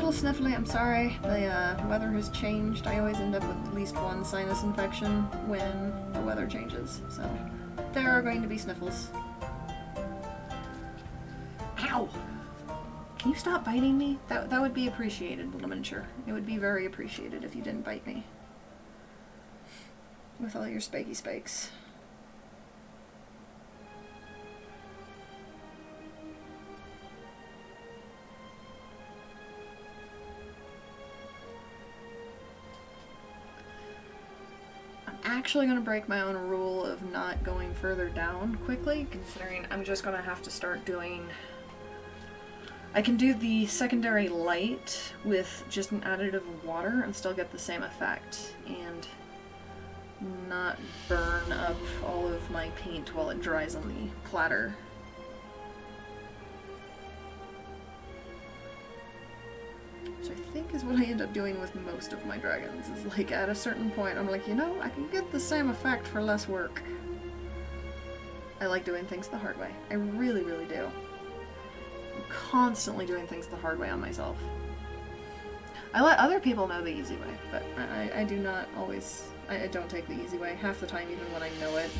A: Sniffly, I'm sorry, the weather has changed. I always end up with at least one sinus infection when the weather changes, so there are going to be sniffles. Ow! Can you stop biting me? That would be appreciated, little miniature. It would be very appreciated if you didn't bite me. With all your spiky spikes. actually going to break my own rule of not going further down quickly, considering I'm just going to have to start doing... I can do the secondary light with just an additive of water and still get the same effect, and not burn up all of my paint while it dries on the platter. Which I think is what I end up doing with most of my dragons, is like at a certain point I'm like, you know, I can get the same effect for less work. I like doing things the hard way. I really, really do. I'm constantly doing things the hard way on myself. I let other people know the easy way, but I do not always... I don't take the easy way, half the time even when I know it.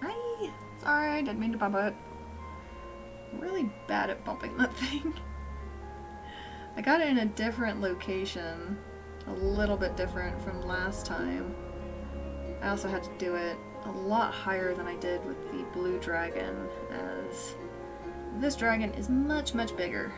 A: Hi! Sorry, I didn't mean to bump it. I'm really bad at bumping that thing. I got it in a different location. A little bit different from last time. I also had to do it a lot higher than I did with the blue dragon, as this dragon is much, much bigger.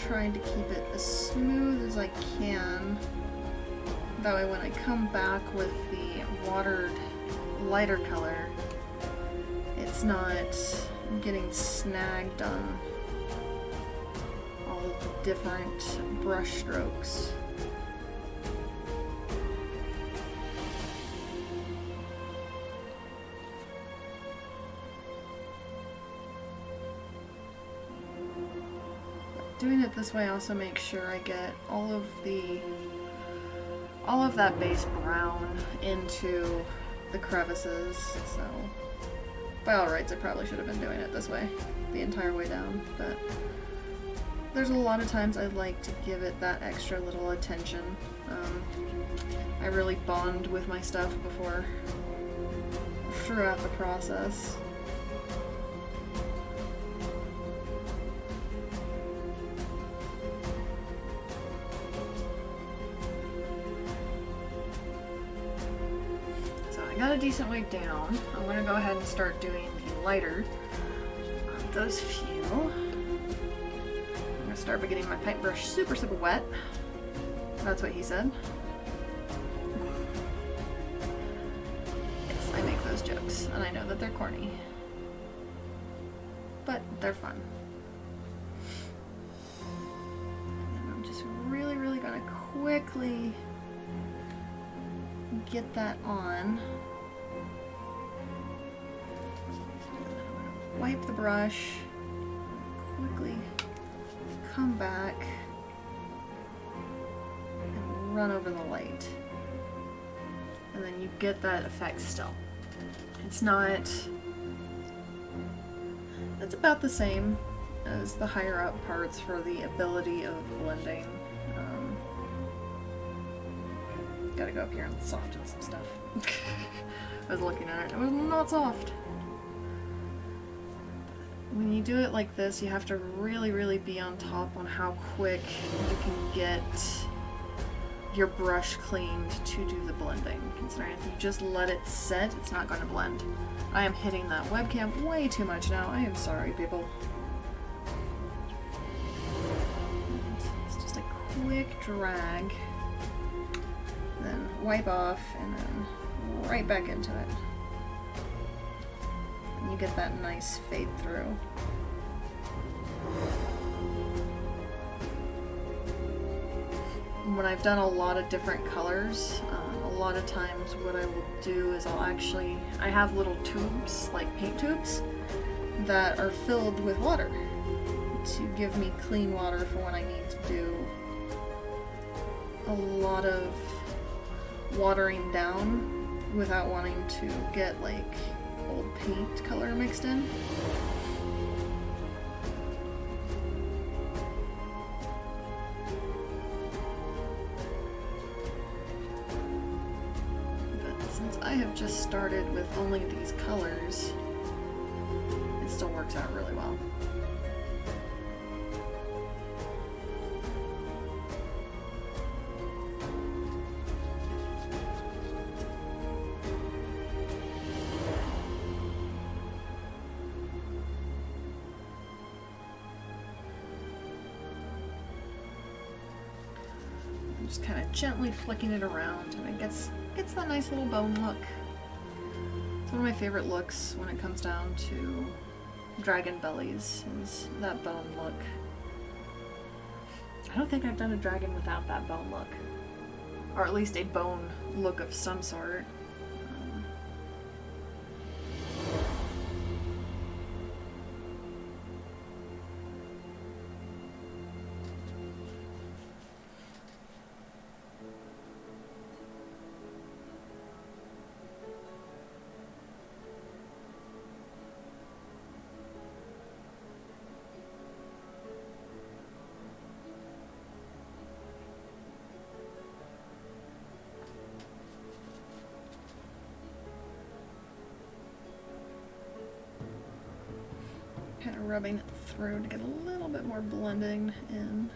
A: Trying to keep it as smooth as I can. That way when I come back with the watered lighter color, it's not getting snagged on all of the different brush strokes. Doing it this way also makes sure I get all of that base brown into the crevices, so by all rights I probably should have been doing it this way the entire way down, but there's a lot of times I like to give it that extra little attention. I really bond with my stuff throughout the process. Got a decent way down. I'm going to go ahead and start doing the lighter of those few. I'm going to start by getting my paintbrush super, super wet. That's what he said. Yes, I make those jokes, and I know that they're corny. But they're fun. And I'm just really, really going to quickly get that on. Wipe the brush, quickly come back and run over the light. And then you get that effect still. It's not... It's about the same as the higher up parts for the ability of blending. Gotta go up here and soften some stuff. I was looking at it, it was not soft. When you do it like this, you have to really, really be on top on how quick you can get your brush cleaned to do the blending. Considering if you just let it set, it's not going to blend. I am hitting that webcam way too much now. I am sorry, people. It's just a quick drag. Then wipe off, and then right back into it. And you get that nice fade through. When I've done a lot of different colors, a lot of times what I will do is I have little tubes, like paint tubes, that are filled with water to give me clean water for when I need to do a lot of watering down without wanting to get like old paint color mixed in. I have just started with only these colors, it still works out really well. Just kind of gently flicking it around, and it gets that nice little bone look. It's one of my favorite looks when it comes down to dragon bellies, is that bone look. I don't think I've done a dragon without that bone look, or at least a bone look of some sort. Kind of rubbing it through to get a little bit more blending in.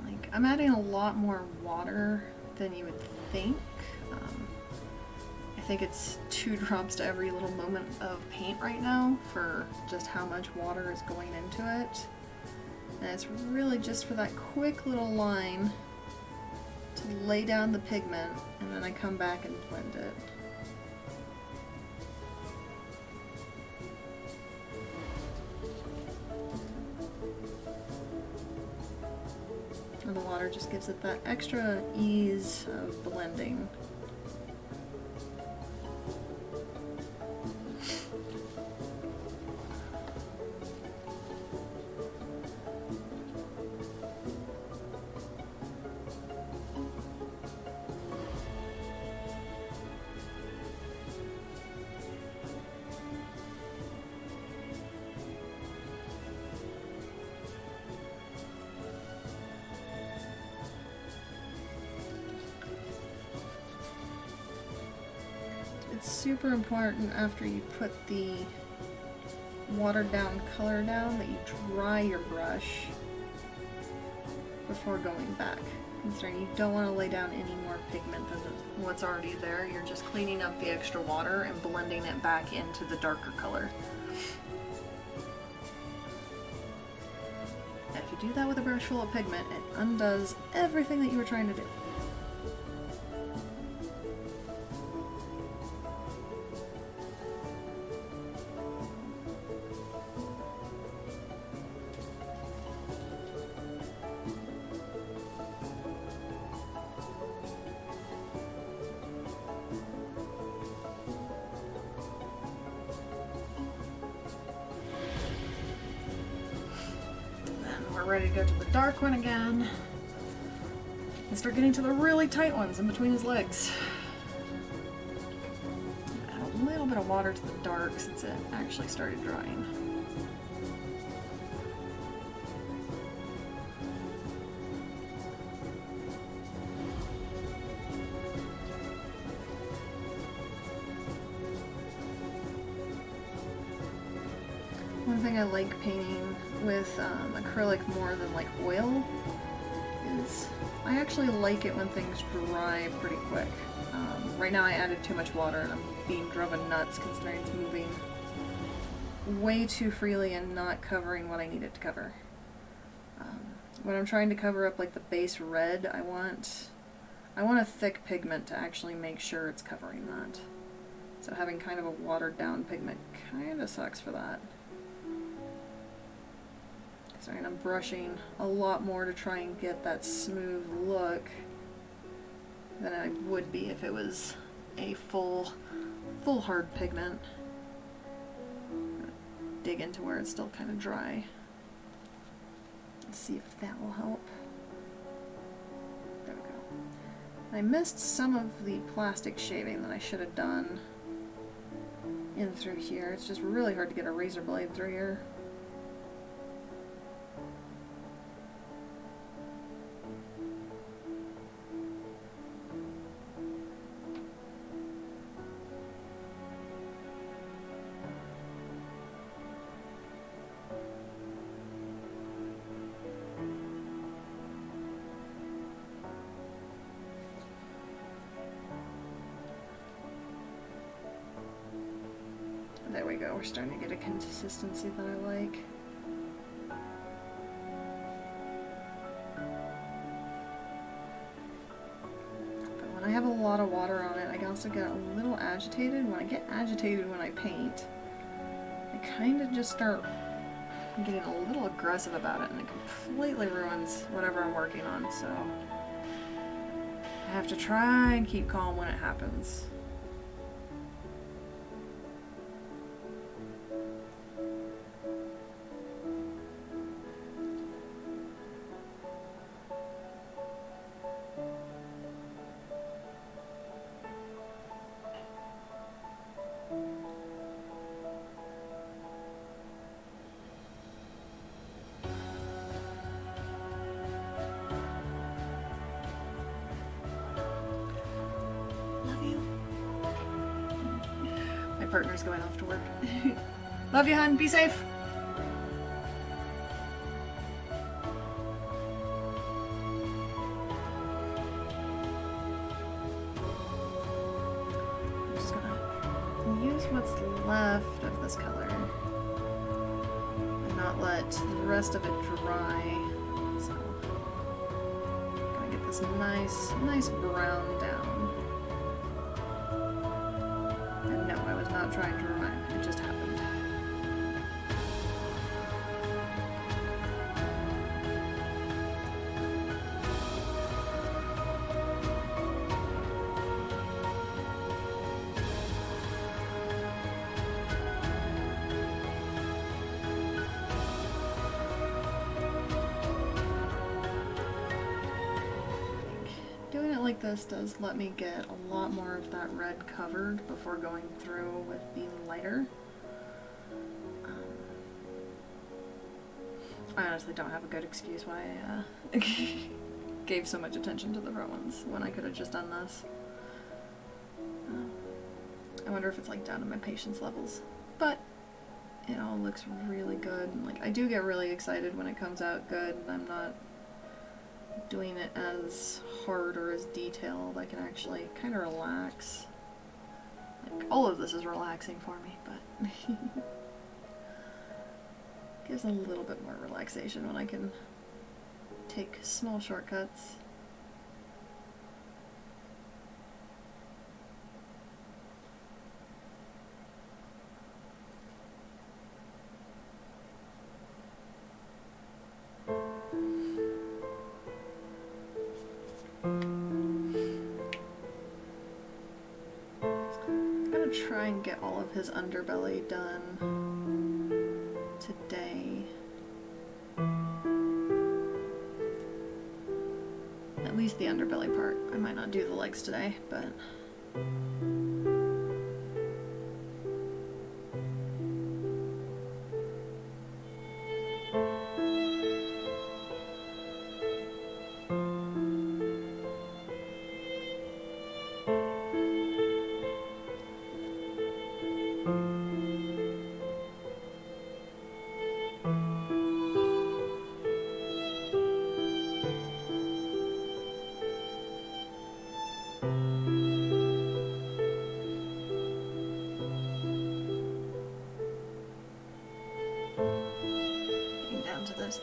A: Like, I'm adding a lot more water than you would think. I think it's 2 drops to every little moment of paint right now for just how much water is going into it. And it's really just for that quick little line to lay down the pigment, and then I come back and blend it. And the water just gives it that extra ease of blending. It's super important after you put the watered down color down that you dry your brush before going back. Considering you don't want to lay down any more pigment than what's already there, you're just cleaning up the extra water and blending it back into the darker color. And if you do that with a brush full of pigment, it undoes everything that you were trying to do. We're ready to go to the dark one again and start getting to the really tight ones in between his legs. Add a little bit of water to the dark since it actually started drying. One thing I like painting with acrylic more than like oil is I actually like it when things dry pretty quick. Right now I added too much water and I'm being driven nuts considering it's moving way too freely and not covering what I need it to cover. When I'm trying to cover up like the base red, I want a thick pigment to actually make sure it's covering that. So having kind of a watered down pigment kind of sucks for that. Sorry, and I'm brushing a lot more to try and get that smooth look than I would be if it was a full hard pigment. Dig into where it's still kind of dry. Let's see if that will help. There we go. I missed some of the plastic shaving that I should have done in through here. It's just really hard to get a razor blade through here. There we go, we're starting to get a consistency that I like. But when I have a lot of water on it, I can also get a little agitated. When I get agitated when I paint, I kind of just start getting a little aggressive about it, and it completely ruins whatever I'm working on, so I have to try and keep calm when it happens. Partner's going off to work. Love you, hon. Be safe. I'm just gonna use what's left of this color and not let the rest of it dry. So I'm gonna get this nice brown down. Not trying to remind me, it just happened. Doing it like this does let me get a lot more of that red covered before going through with the lighter. I honestly don't have a good excuse why I gave so much attention to the front ones when I could have just done this. I wonder if it's like down to my patience levels, but it all looks really good. Like, I do get really excited when it comes out good, and I'm not doing it as hard or as detailed. I can actually kind of relax. Like, all of this is relaxing for me, but gives a little bit more relaxation when I can take small shortcuts. Try and get all of his underbelly done today. At least the underbelly part. I might not do the legs today, but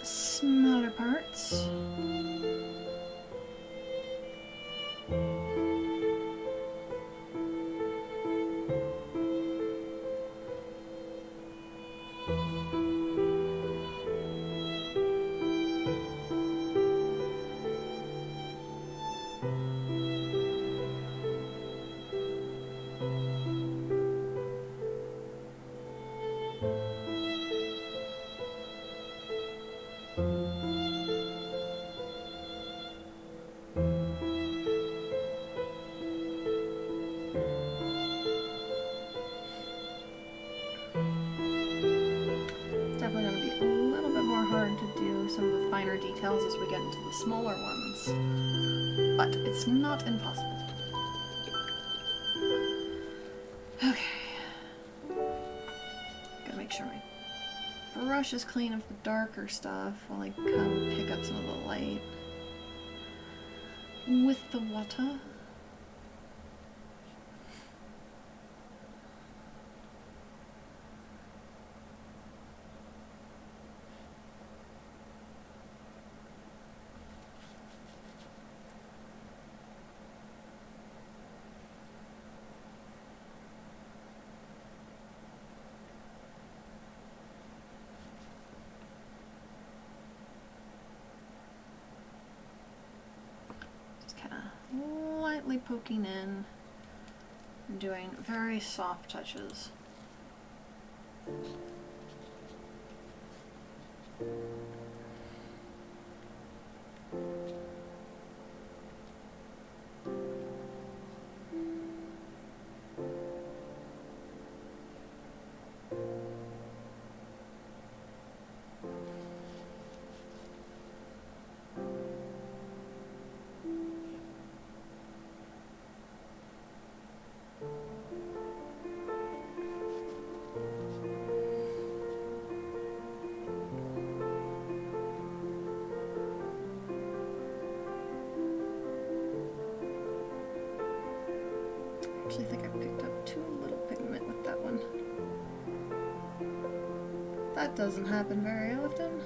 A: smaller parts. details as we get into the smaller ones, but it's not impossible. Okay. Gotta make sure my brush is clean of the darker stuff while I come pick up some of the light with the water. Lightly poking in and doing very soft touches. I actually think I picked up too little pigment with that one. That doesn't happen very often.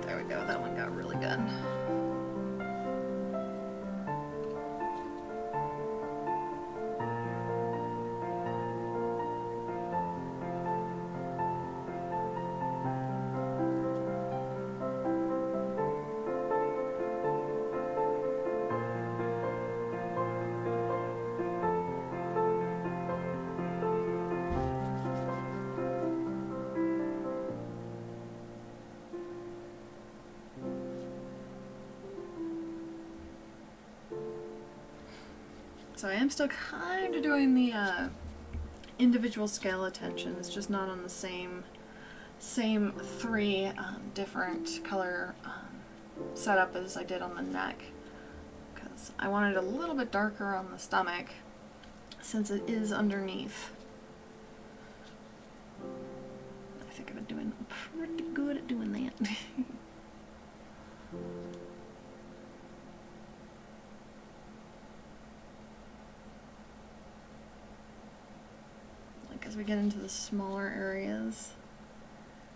A: There we go, that one got really good. So I am still kind of doing the individual scale attention. It's just not on the same three different color setup as I did on the neck, because I wanted a little bit darker on the stomach since it is underneath. I think I've been doing pretty good at doing that. As we get into the smaller areas,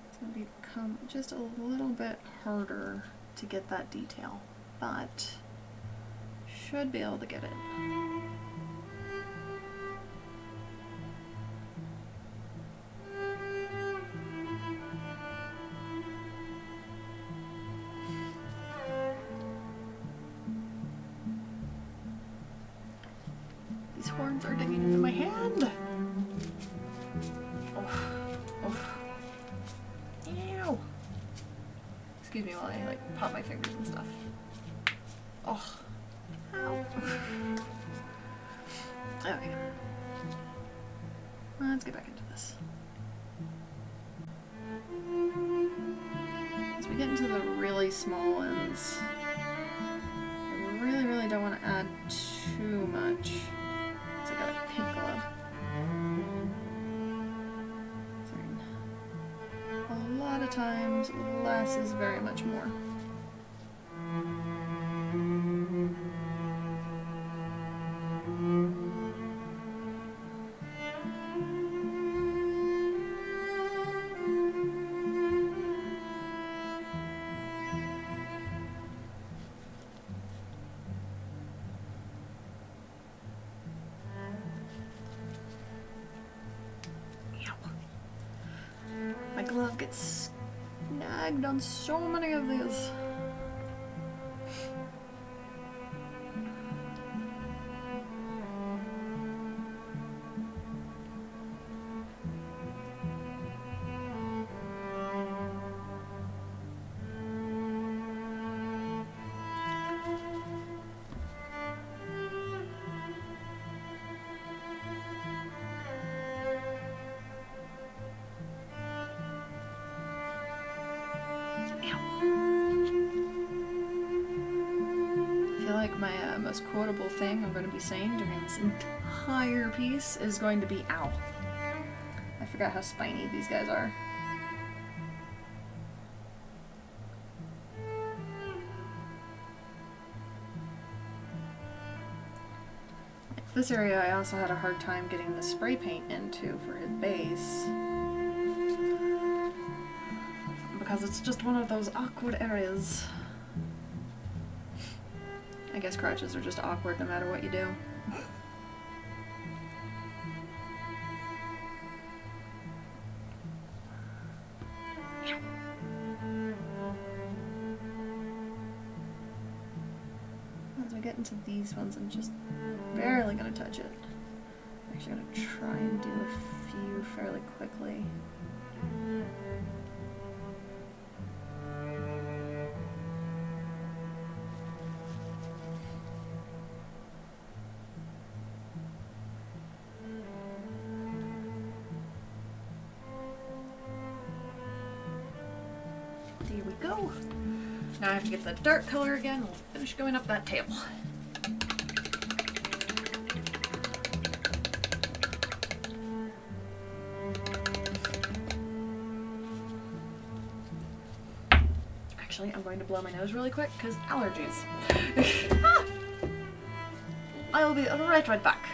A: it's going to become just a little bit harder to get that detail, but should be able to get it. These horns are digging into my hand. Excuse me while I like pop my fingers and stuff. Oh, ow. Okay. Let's get back into this. As we get into the really small ones, I really don't want to add too much. So I got a pink glove. A lot of times, less is very much more. glove gets snagged on so many of these. My most quotable thing I'm going to be saying during this entire piece is going to be ow. I forgot how spiny these guys are. This area I also had a hard time getting the spray paint into for his base, because it's just one of those awkward areas. I guess crouches are just awkward no matter what you do. As we get into these ones, I'm just barely gonna touch it. I'm actually gonna try and do a few fairly quickly. There we go. Now I have to get the dark color again. We'll finish going up that tail. Actually, I'm going to blow my nose really quick because allergies. Ah! I'll be right back.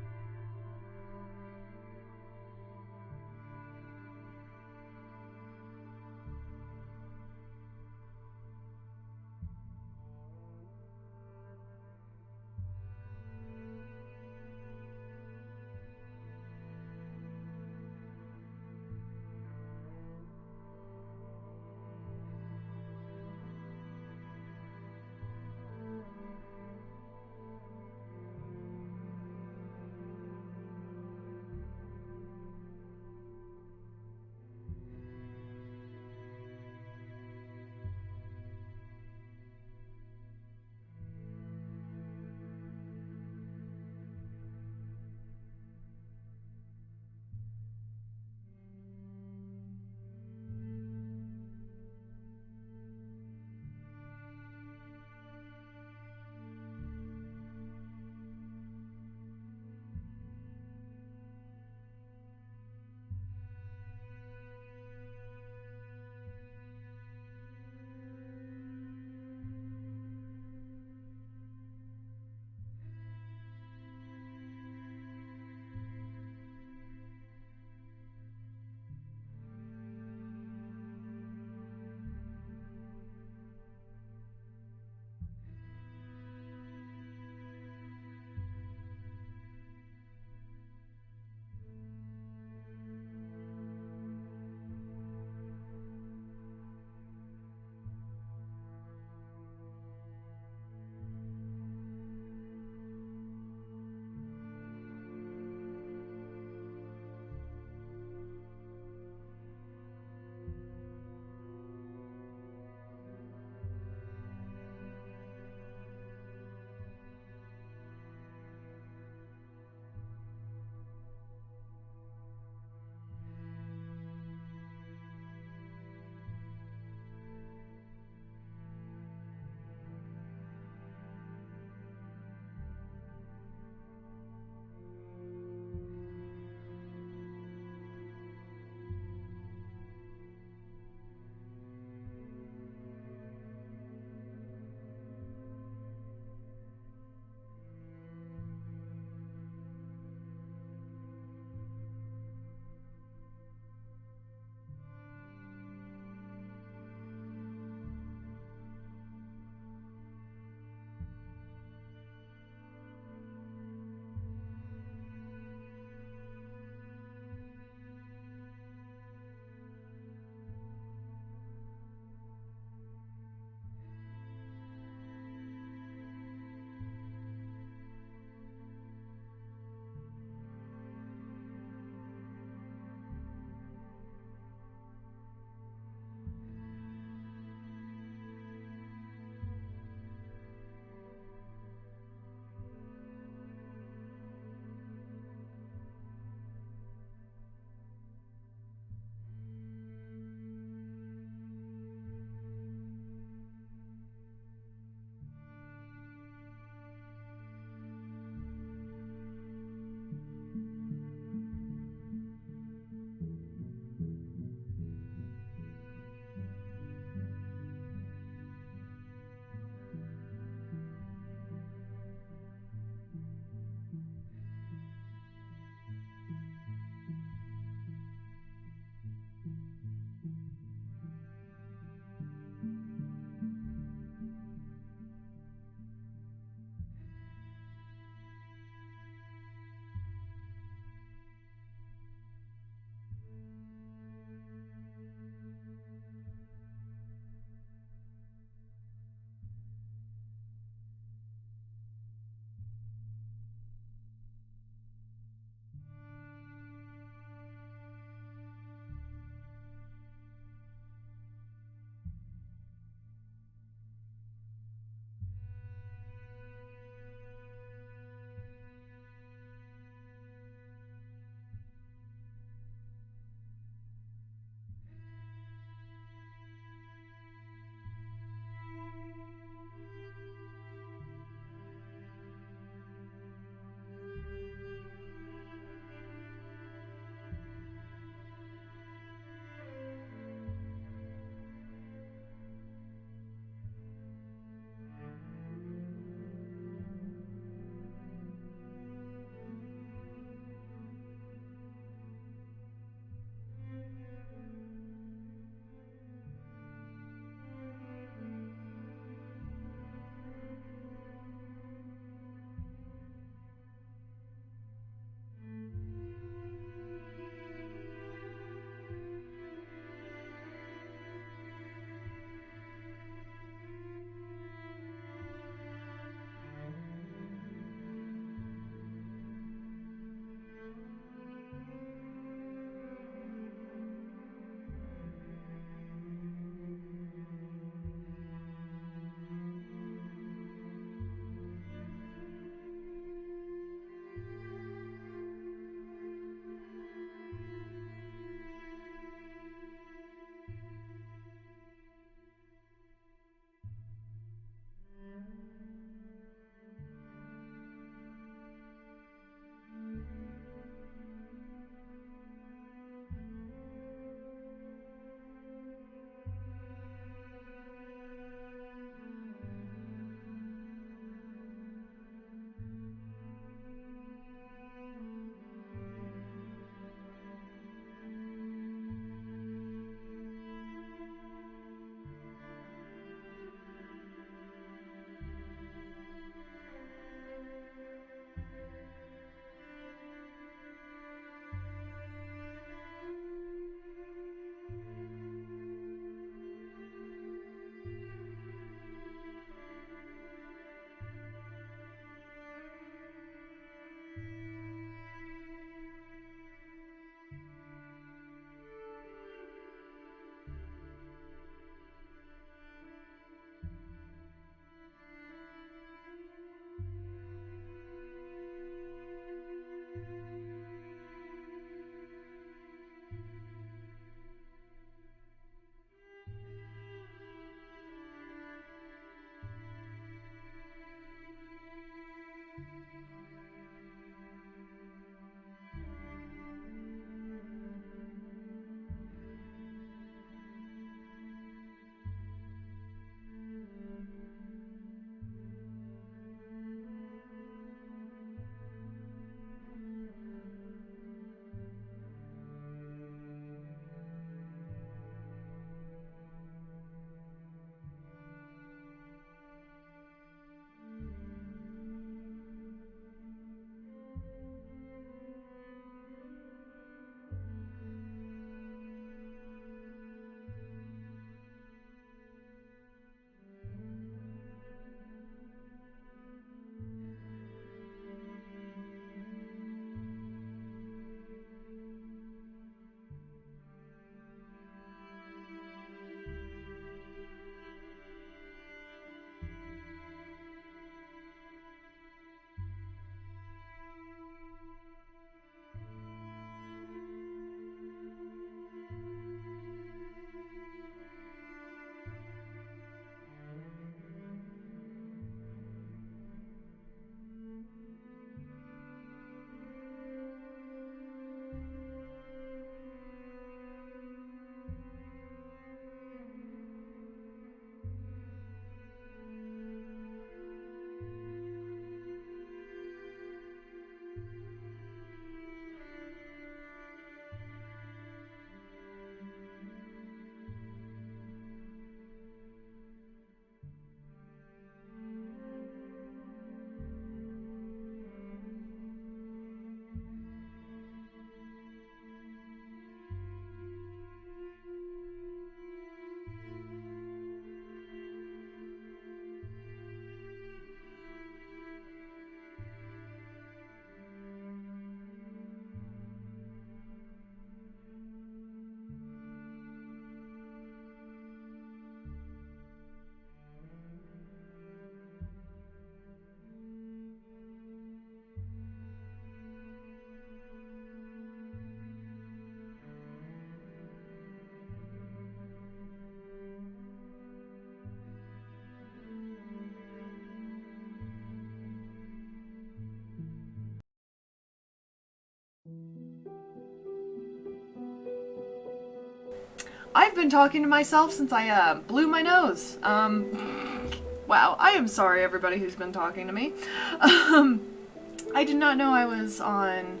A: I've been talking to myself since I blew my nose. Wow, I am sorry everybody who's been talking to me. I did not know I was on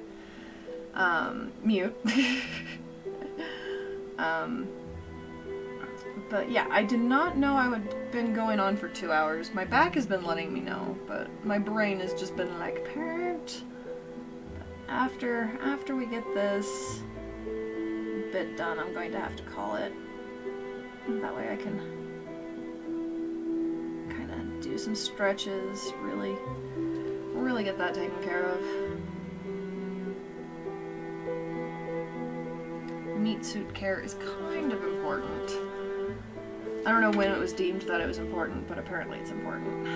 A: mute. But yeah, I did not know I would have been going on for 2 hours. My back has been letting me know, but my brain has just been like, parent. After we get this bit done, I'm going to have to call it. That way I can kind of do some stretches, really get that taken care of. Meat suit care is kind of important. I don't know when it was deemed that it was important, but apparently it's important.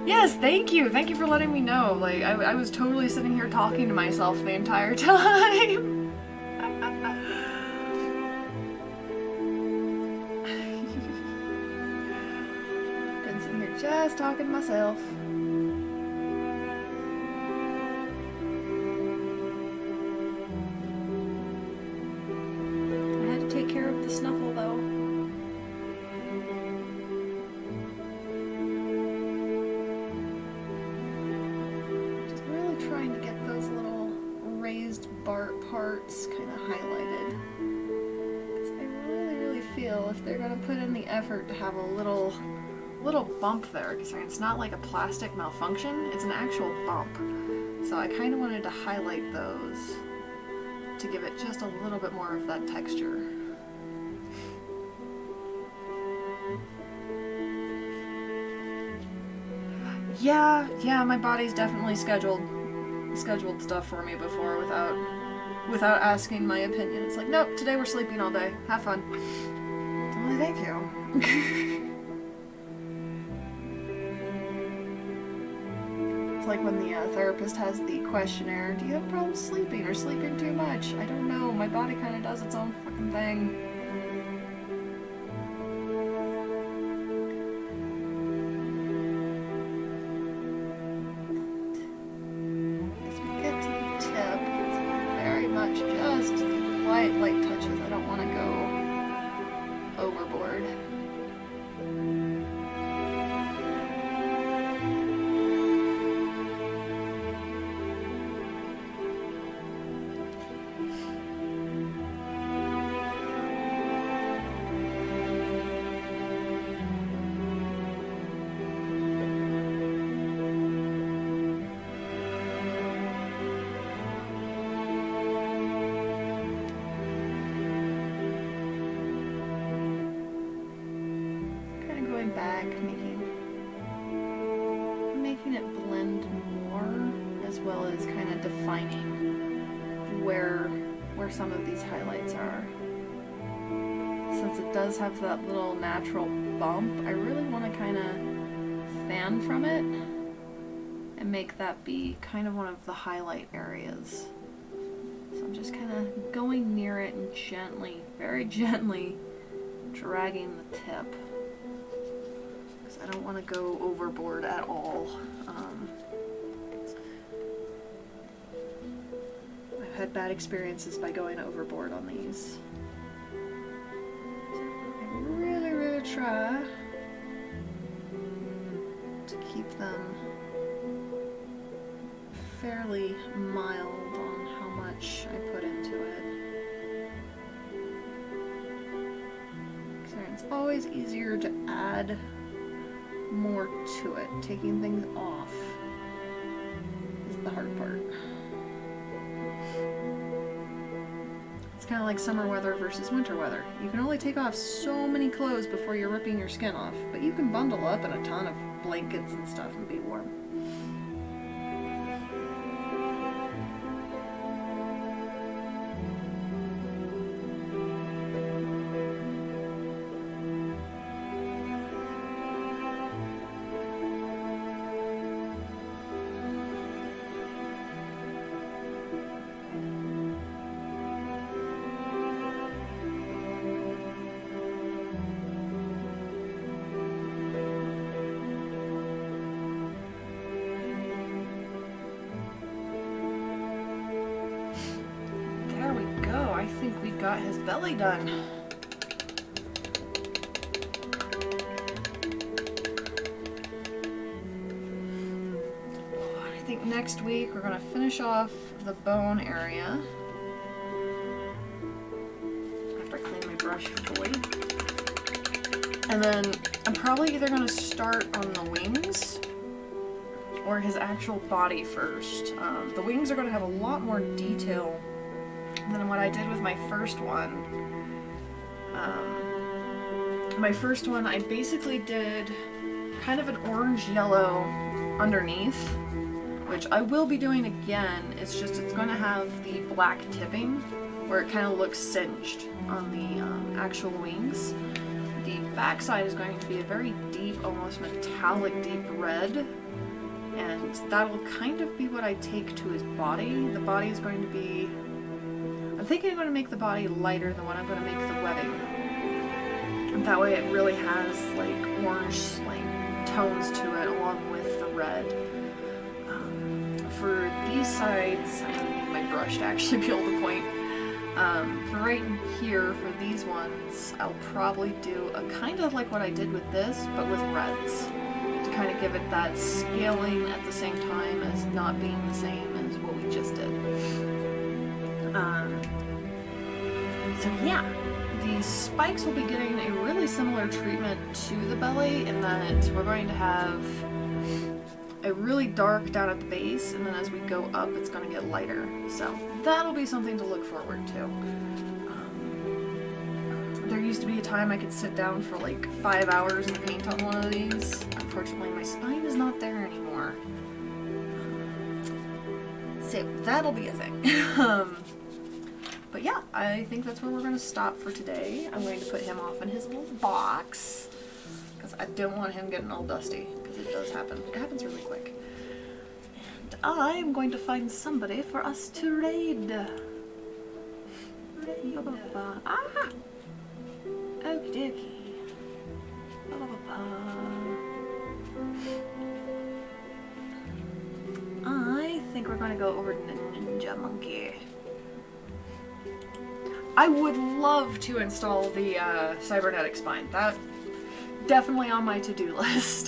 A: Yes, thank you. Thank you for letting me know. Like, I was totally sitting here talking to myself the entire time. Been sitting here just talking to myself. I had to take care of the snuffle, though. Trying to get those little raised parts kind of highlighted. Because I really feel if they're going to put in the effort to have a little bump there, because it's not like a plastic malfunction, it's an actual bump. So I kind of wanted to highlight those to give it just a little bit more of that texture. Yeah, my body's definitely scheduled stuff for me before without asking my opinion. It's like, nope, today we're sleeping all day. Have fun. Well, thank you. It's like when the therapist has the questionnaire, do you have problems sleeping or sleeping too much? I don't know. My body kind of does its own fucking thing. Light touches. I don't want to go overboard. Back, making it blend more, as well as kind of defining where some of these highlights are. Since it does have that little natural bump, I really want to kind of fan from it and make that be kind of one of the highlight areas. So I'm just kind of going near it and gently, very gently, dragging the tip. I don't want to go overboard at all. I've had bad experiences by going overboard on these. I really try to keep them fairly mild on how much I put into it. It's always easier to add more to it. Taking things off is the hard part. It's kind of like summer weather versus winter weather. You can only take off so many clothes before you're ripping your skin off, but you can bundle up in a ton of blankets and stuff and be warm. got his belly done. I think next week we're gonna finish off the bone area. After I clean my brush fully. And then I'm probably either gonna start on the wings or his actual body first. The wings are gonna have a lot more detail than what I did with my first one. My first one, I basically did kind of an orange-yellow underneath, which I will be doing again. It's just it's going to have the black tipping where it kind of looks singed on the actual wings. The backside is going to be a very deep, almost metallic deep red, and that will kind of be what I take to his body. The body is going to be... I'm thinking I'm going to make the body lighter than what I'm going to make the webbing. And that way it really has like orange like tones to it along with the red. For these sides, I'm going to use my brush to actually be able to point. For right in here, for these ones, I'll probably do a kind of like what I did with this, but with reds. To kind of give it that scaling at the same time as not being the same as what we just did. So yeah, the spikes will be getting a really similar treatment to the belly in that we're going to have a really dark down at the base, and then as we go up it's going to get lighter. So that'll be something to look forward to. There used to be a time I could sit down for like 5 hours and paint on one of these. Unfortunately, my spine is not there anymore. So that'll be a thing. But yeah, I think that's where we're going to stop for today. I'm going to put him off in his little box because I don't want him getting all dusty, because it does happen. It happens really quick. And I'm going to find somebody for us to raid. Ah! Okie dokie. I think we're going to go over to the Ninja Monkey. I would love to install the cybernetic spine. That definitely on my to-do list.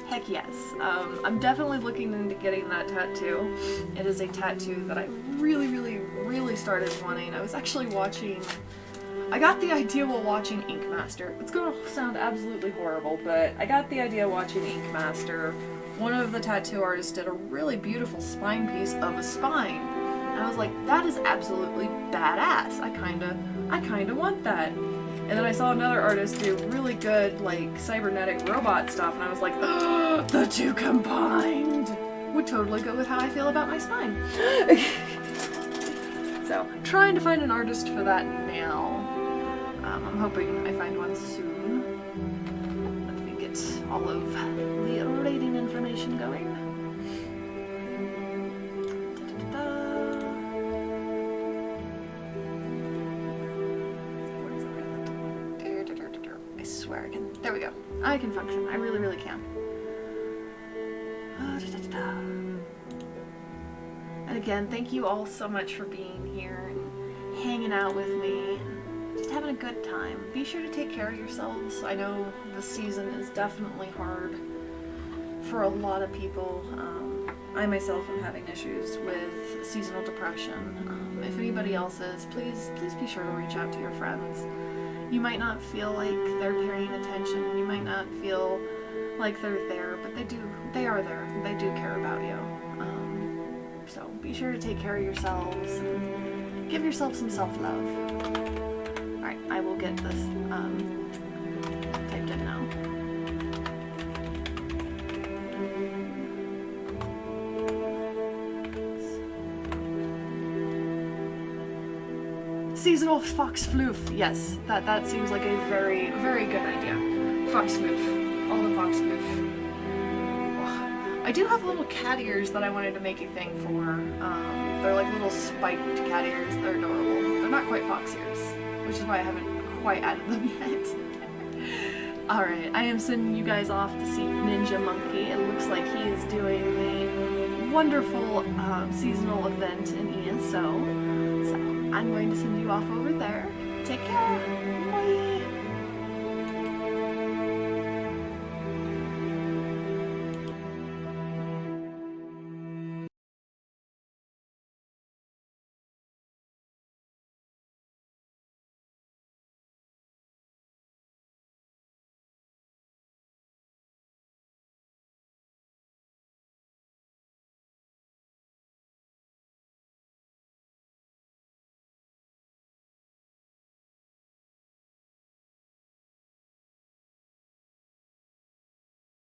A: Heck yes. I'm definitely looking into getting that tattoo. It is a tattoo that I really started wanting. I was actually watching... I got the idea while watching Ink Master. It's gonna sound absolutely horrible, but I got the idea watching Ink Master. One of the tattoo artists did a really beautiful spine piece of a spine. And I was like, that is absolutely badass. I kinda want that. And then I saw another artist do really good, like, cybernetic robot stuff, and I was like, oh, the two combined would totally go with how I feel about my spine. So, trying to find an artist for that now. I'm hoping I find one soon. Let me get all of the rating information going. I swear I can. There we go. I can function. I really can. And again, thank you all so much for being here and hanging out with me and just having a good time. Be sure to take care of yourselves. I know this season is definitely hard for a lot of people. I myself am having issues with seasonal depression. If anybody else is, please be sure to reach out to your friends. You might not feel like they're paying attention. You might not feel like they're there, but they are there. They do care about you. So be sure to take care of yourselves and give yourself some self-love. Alright, I will get this typed in now. Seasonal fox floof. Yes, that seems like a very good idea. Fox floof. All the fox floof. I do have little cat ears that I wanted to make a thing for. They're like little spiked cat ears. They're adorable. They're not quite fox ears, which is why I haven't quite added them yet. Alright, I am sending you guys off to see Ninja Monkey. It looks like he is doing the wonderful seasonal event in ESO. So I'm going to send you off over there. Take care.